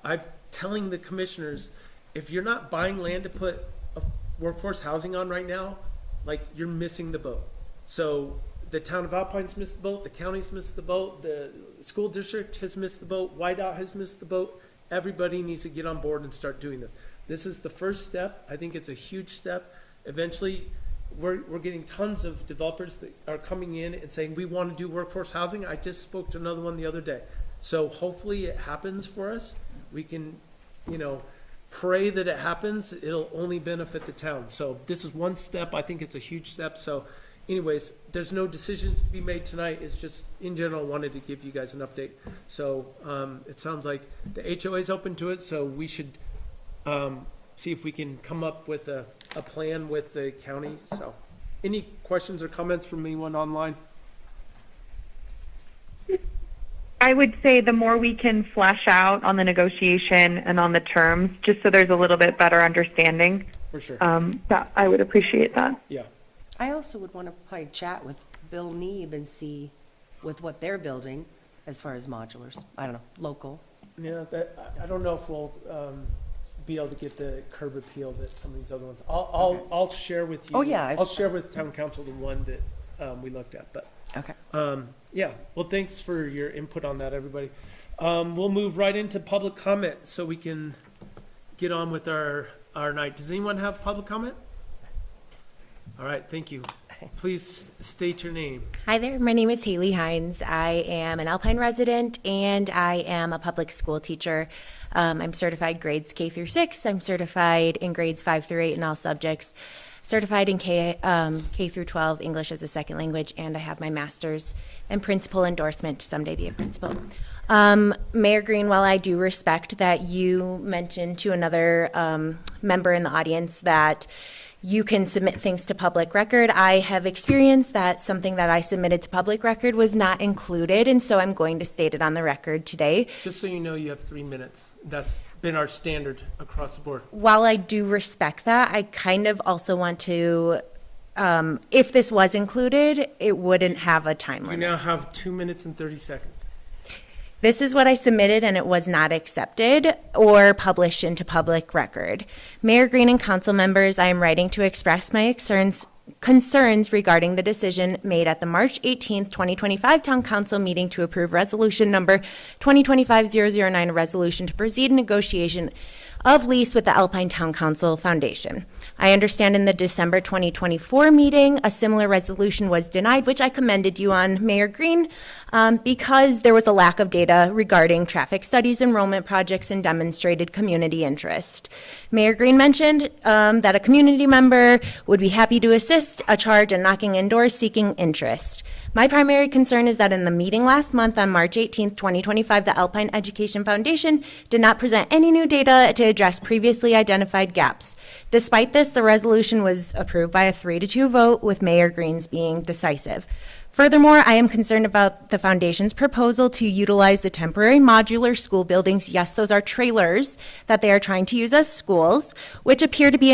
I'm telling the commissioners, if you're not buying land to put a workforce housing on right now, like, you're missing the boat. So the town of Alpine's missed the boat, the county's missed the boat, the school district has missed the boat, Whiteout has missed the boat. Everybody needs to get on board and start doing this. This is the first step. I think it's a huge step. Eventually, we're getting tons of developers that are coming in and saying, we want to do workforce housing. I just spoke to another one the other day. So hopefully it happens for us. We can, pray that it happens. It'll only benefit the town. So this is one step. I think it's a huge step. So anyways, there's no decisions to be made tonight. It's just, in general, wanted to give you guys an update. So it sounds like the HOA is open to it, so we should see if we can come up with a plan with the county. So any questions or comments from anyone online? I would say the more we can flesh out on the negotiation and on the terms, just so there's a little bit better understanding, For sure. that I would appreciate that. Yeah. I also would want to probably chat with Bill Neeb and see with what they're building as far as modulars. I don't know, local. Yeah, I don't know if we'll be able to get the curb appeal that some of these other ones. I'll share with you. Oh, yeah, I'll share with town council the one that we looked at, but. Okay. Yeah, well, thanks for your input on that, everybody. We'll move right into public comment so we can get on with our night. Does anyone have public comment? All right, thank you. Please state your name. Hi there, my name is Haley Hines. I am an Alpine resident and I am a public school teacher. I'm certified grades K through 6. I'm certified in grades 5 through 8 in all subjects. Certified in K through 12 English as a second language, and I have my master's and principal endorsement to someday be a principal. Mayor Green, while I do respect that you mentioned to another member in the audience that you can submit things to public record, I have experienced that something that I submitted to public record was not included, and so I'm going to state it on the record today. Just so you know, you have 3 minutes. That's been our standard across the board. While I do respect that, I kind of also want to, if this was included, it wouldn't have a time You limit. now have 2 minutes and 30 seconds. This is what I submitted and it was not accepted or published into public record. Mayor Green and council members, I am writing to express my concerns regarding the decision made at the March 18th, 2025 Town Council meeting to approve resolution number 2025-009, a resolution to proceed in negotiation of lease with the Alpine Town Council Foundation. I understand in the December 2024 meeting, a similar resolution was denied, which I commended you on, Mayor Green, because there was a lack of data regarding traffic studies, enrollment projects, and demonstrated community interest. Mayor Green mentioned that a community member would be happy to assist a charge in knocking indoors seeking interest. My primary concern is that in the meeting last month on March 18th, 2025, the Alpine Education Foundation did not present any new data to address previously identified gaps. Despite this, the resolution was approved by a 3-2 vote, with Mayor Green's being decisive. Furthermore, I am concerned about the foundation's proposal to utilize the temporary modular school buildings. Yes, those are trailers that they are trying to use as schools, which appear to be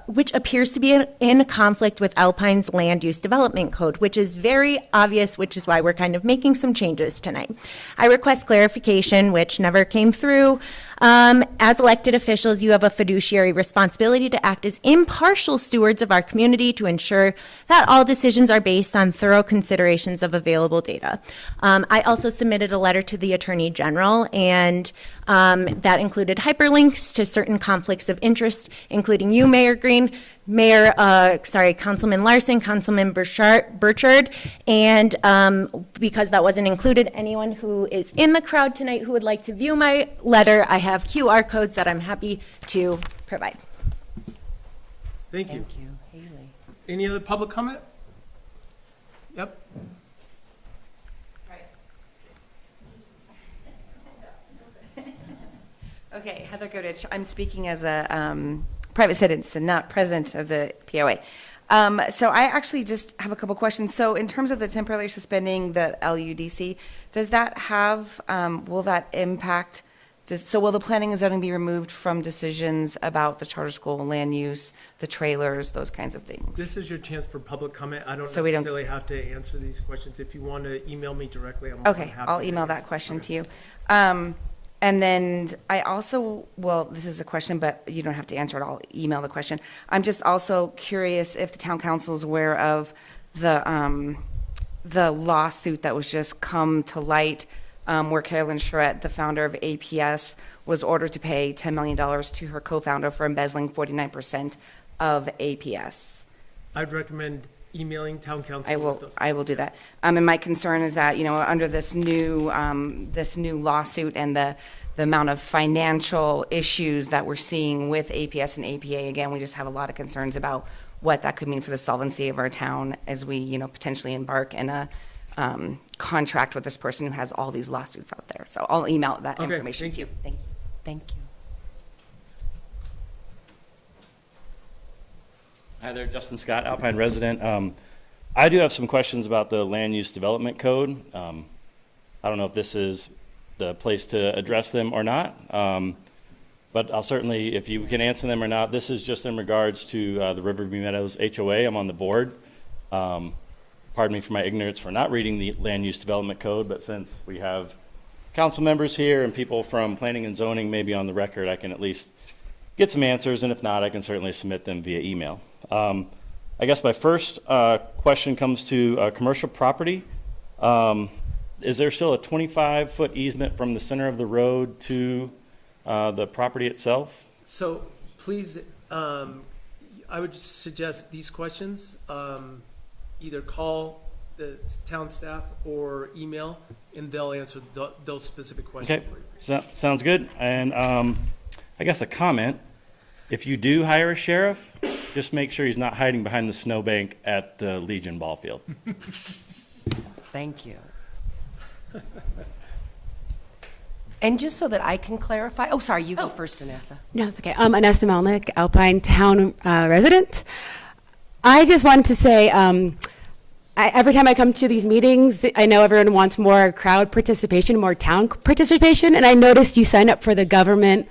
which appears to be in conflict with Alpine's land use development code, which is very obvious, which is why we're kind of making some changes tonight. I request clarification, which never came through. As elected officials, you have a fiduciary responsibility to act as impartial stewards of our community to ensure that all decisions are based on thorough considerations of available data. I also submitted a letter to the Attorney General, and that included hyperlinks to certain conflicts of interest, including you, Mayor Green, Councilman Larson, Councilman Burchard, and because that wasn't included, anyone who is in the crowd tonight who would like to view my letter, I have QR codes that I'm happy to provide. Thank you. Thank you, Haley. Any other public comment? Yep. Okay, Heather Godich. I'm speaking as a private citizen, not president of the POA. So I actually just have a couple questions. So in terms of the temporarily suspending the LUDC, does that have, will that impact, so will the planning and zoning be removed from decisions about the charter school land use, the trailers, those kinds of things? This is your chance for public comment. I don't So we don't- necessarily have to answer these questions. If you want to email me directly, I'm Okay, happy I'll to email answer. that question Okay. to you. And then I also, well, this is a question, but you don't have to answer it. I'll email the question. I'm just also curious if the town council is aware of the lawsuit that was just come to light, where Carolyn Charette, the founder of APS, was ordered to pay $10 million to her co-founder for embezzling 49% of APS. I'd recommend emailing town council. with those. I will do that. And my concern is that, you know, under this new lawsuit and the amount of financial issues that we're seeing with APS and APA, again, we just have a lot of concerns about what that could mean for the solvency of our town as we, you know, potentially embark in a contract with this person who has all these lawsuits out there. So I'll email that Okay, information thank to you. you. Thank you. Thank you. Hi there, Justin Scott, Alpine resident. I do have some questions about the land use development code. I don't know if this is the place to address them or not, but I'll certainly, if you can answer them or not, this is just in regards to the Riverview Meadows HOA. I'm on the board. Pardon me for my ignorance for not reading the land use development code, but since we have council members here and people from planning and zoning maybe on the record, I can at least get some answers, and if not, I can certainly submit them via email. I guess my first question comes to commercial property. Is there still a 25-foot easement from the center of the road to the property itself? So please, I would suggest these questions, either call the town staff or email, and they'll answer those specific questions Okay, for you. sounds good. And I guess a comment, if you do hire a sheriff, just make sure he's not hiding behind the snowbank at the Legion ball field. Thank you. And just so that I can clarify, oh, sorry, you go first, Anessa. No, it's okay. Anessa Melnick, Alpine Town resident. I just wanted to say, every time I come to these meetings, I know everyone wants more crowd participation, more town participation, and I noticed you signed up for the government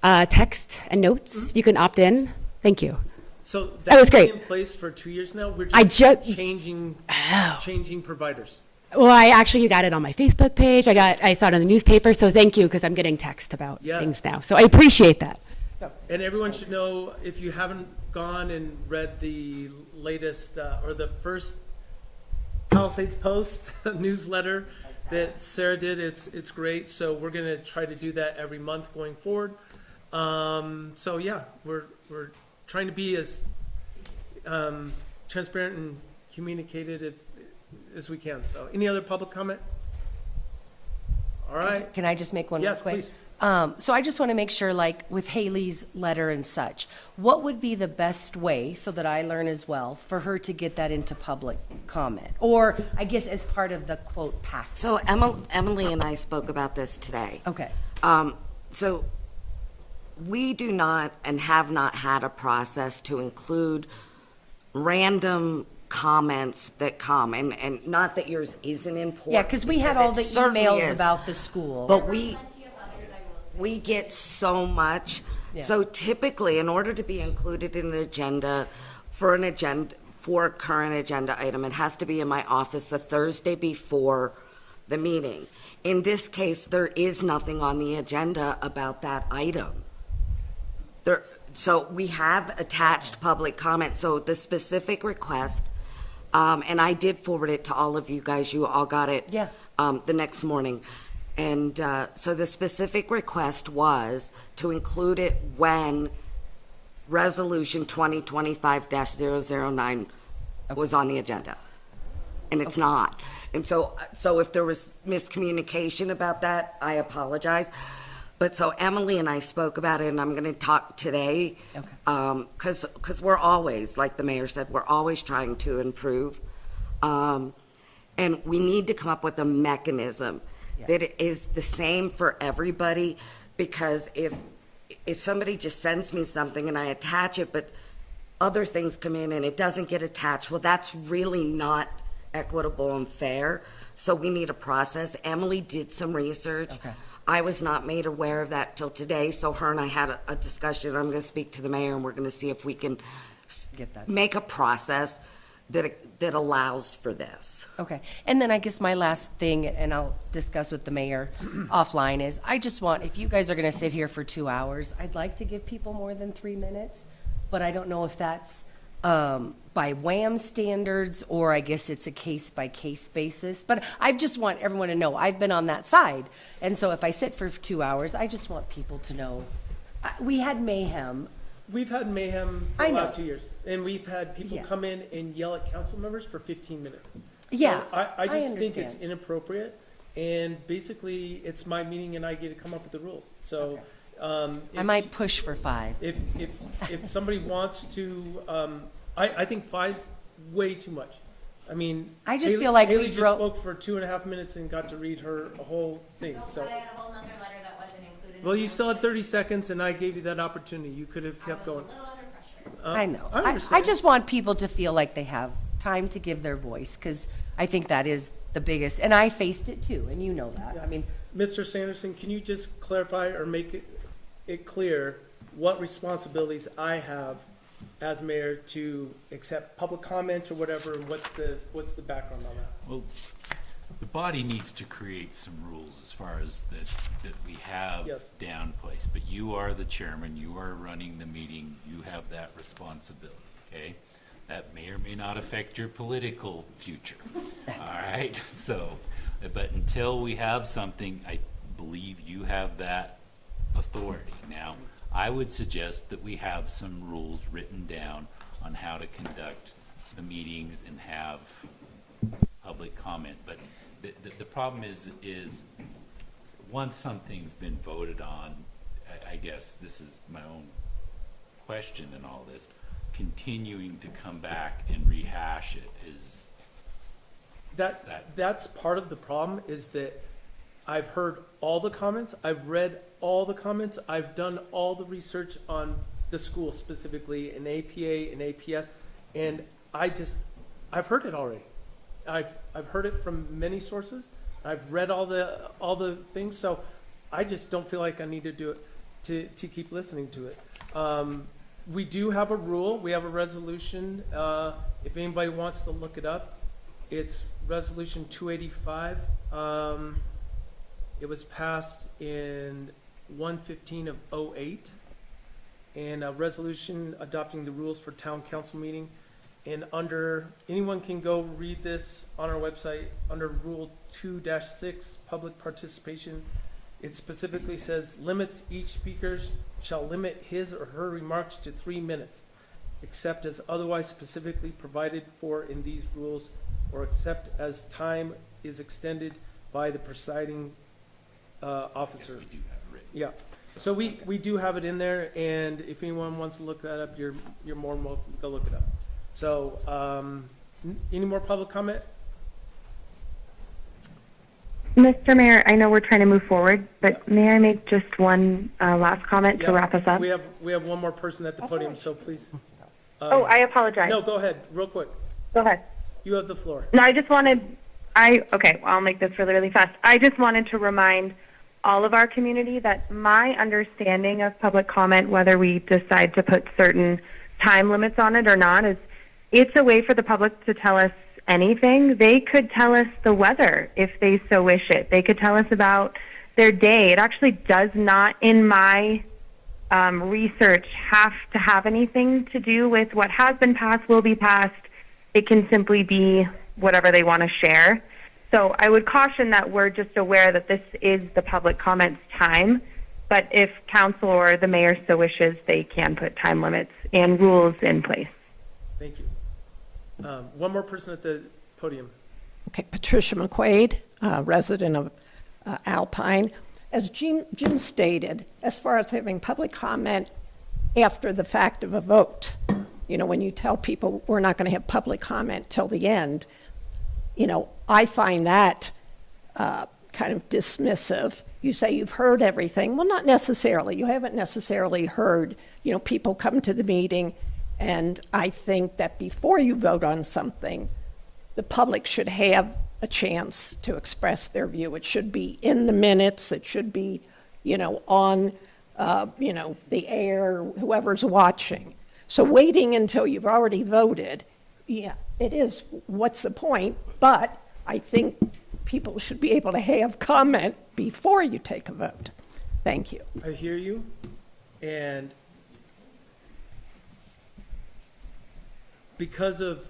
text and notes. You can opt in. Thank you. So That was that's been great. in place for 2 years now. We're I just ju- changing providers. Well, I actually got it on my Facebook page. I saw it in the newspaper, so thank you, because I'm getting text about Yes. things now. So I appreciate that. And everyone should know, if you haven't gone and read the latest or the first Palisades Post newsletter, that Sarah did. It's great. So we're gonna try to do that every month going forward. So yeah, we're trying to be as transparent and communicated as we can. So any other public comment? All right. Can I just make one real Yes, quick? please. So I just want to make sure, like with Haley's letter and such, what would be the best way, so that I learn as well, for her to get that into public comment? Or I guess as part of the quote pack? So Emily and I spoke about this today. Okay. So we do not and have not had a process to include random comments that come, and not that yours isn't important. Yeah, because we had all the it certainly emails is. about the school. But we get so much. Yeah. So typically, in order to be included in an agenda, for a current agenda item, it has to be in my office the Thursday before the meeting. In this case, there is nothing on the agenda about that item. So we have attached public comment. So the specific request, and I did forward it to all of you guys. You all got it the next morning. And so the specific request was to include it when Resolution 2025-009 was on the agenda. And it's not. And so if there was miscommunication about that, I apologize. But so Emily and I spoke about it, and I'm going to talk today. Okay. Because we're always, like the mayor said, we're always trying to improve. And we need to come up with a mechanism that is the same for everybody, because if somebody just sends me something and I attach it, but other things come in and it doesn't get attached, well, that's really not equitable and fair. So we need a process. Emily did some research. Okay. I was not made aware of that till today, so her and I had a discussion. I'm going to speak to the mayor, and we're going to see if we can Get that. make a process that allows for this. Okay. And then I guess my last thing, and I'll discuss with the mayor offline, is I just want, if you guys are going to sit here for 2 hours, I'd like to give people more than 3 minutes, but I don't know if that's by WHAM standards, or I guess it's a case-by-case basis. But I just want everyone to know, I've been on that side. And so if I sit for 2 hours, I just want people to know. We had mayhem. We've had mayhem for I the know. last 2 years, and we've had people Yeah. come in and yell at council members for 15 minutes. Yeah, So I just think it's understand. inappropriate, and basically, it's my meeting and I get to come up with the rules. So, I if- might push for 5. if somebody wants to, I think 5's way too much. I mean, I just feel like we Haley just wrote- spoke for 2.5 minutes and got to read her whole thing, so. I had a whole nother letter that wasn't included. Well, you still had 30 seconds, and I gave you that opportunity. You could have kept going. I know. I I understand. just want people to feel like they have time to give their voice, because I think that is the biggest, and I faced it too, and you know that. I mean, Mr. Sanderson, can you just clarify or make it clear what responsibilities I have as mayor to accept public comment or whatever, and what's the background on that? Well, the body needs to create some rules as far as that we have Yes. down place. But you are the chairman, you are running the meeting, you have that responsibility, okay? That may or may not affect your political future, all right? So, but until we have something, I believe you have that authority. Now, I would suggest that we have some rules written down on how to conduct the meetings and have public comment. But the problem is once something's been voted on, I guess this is my own question in all this, continuing to come back and rehash it is. That's part of the problem, is that I've heard all the comments, I've read all the comments, I've done all the research on the school specifically, in APA and APS, and I've heard it already. I've heard it from many sources. I've read all the things, so I just don't feel like I need to do it to keep listening to it. We do have a rule. We have a resolution. If anybody wants to look it up, it's Resolution 285. It was passed in 1/15 of '08, and a resolution adopting the rules for town council meeting. And anyone can go read this on our website, under Rule 2-6, public participation. It specifically says, limits each speaker shall limit his or her remarks to 3 minutes, except as otherwise specifically provided for in these rules, or except as time is extended by the presiding officer. Yes, we do have it written. Yeah, so we do have it in there, and if anyone wants to look that up, you're more than welcome to go look it up. So, any more public comment? Mr. Mayor, I know we're trying to move forward, but may I make just one last comment to Yeah, wrap us up? We have one more person at the podium, so please. Oh, I apologize. No, go ahead, real quick. Go ahead. You have the floor. No, I just wanted, okay, I'll make this really, really fast. I just wanted to remind all of our community that my understanding of public comment, whether we decide to put certain time limits on it or not, is it's a way for the public to tell us anything. They could tell us the weather if they so wish it. They could tell us about their day. It actually does not, in my research, have to have anything to do with what has been passed, will be passed. It can simply be whatever they want to share. So I would caution that we're just aware that this is the public comments time, but if council or the mayor so wishes, they can put time limits and rules in place. Thank you. One more person at the podium. Okay, Patricia McQuaid, resident of Alpine. As Jim stated, as far as having public comment after the fact of a vote, when you tell people we're not going to have public comment till the end, I find that kind of dismissive. You say you've heard everything. Well, not necessarily. You haven't necessarily heard, people come to the meeting, and I think that before you vote on something, the public should have a chance to express their view. It should be in the minutes. It should be, on, the air, whoever's watching. So waiting until you've already voted, yeah, it is, what's the point? But I think people should be able to have comment before you take a vote. Thank you. I hear you. And because of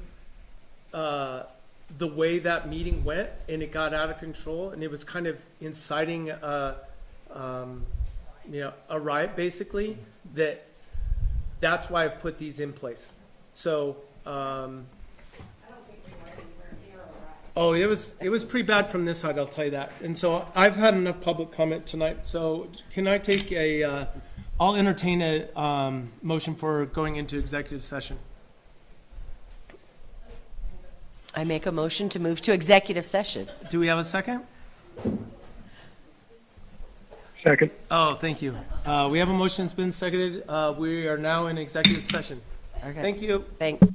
the way that meeting went, and it got out of control, and it was kind of inciting a riot, basically, that's why I've put these in place. So, oh, it was pretty bad from this side, I'll tell you that. And so I've had enough public comment tonight. So can I take I'll entertain a motion for going into executive session. I make a motion to move to executive session. Do we have a second? Second. Oh, thank you. We have a motion that's been seconded. We are now in executive session. Okay. Thank you. Thanks.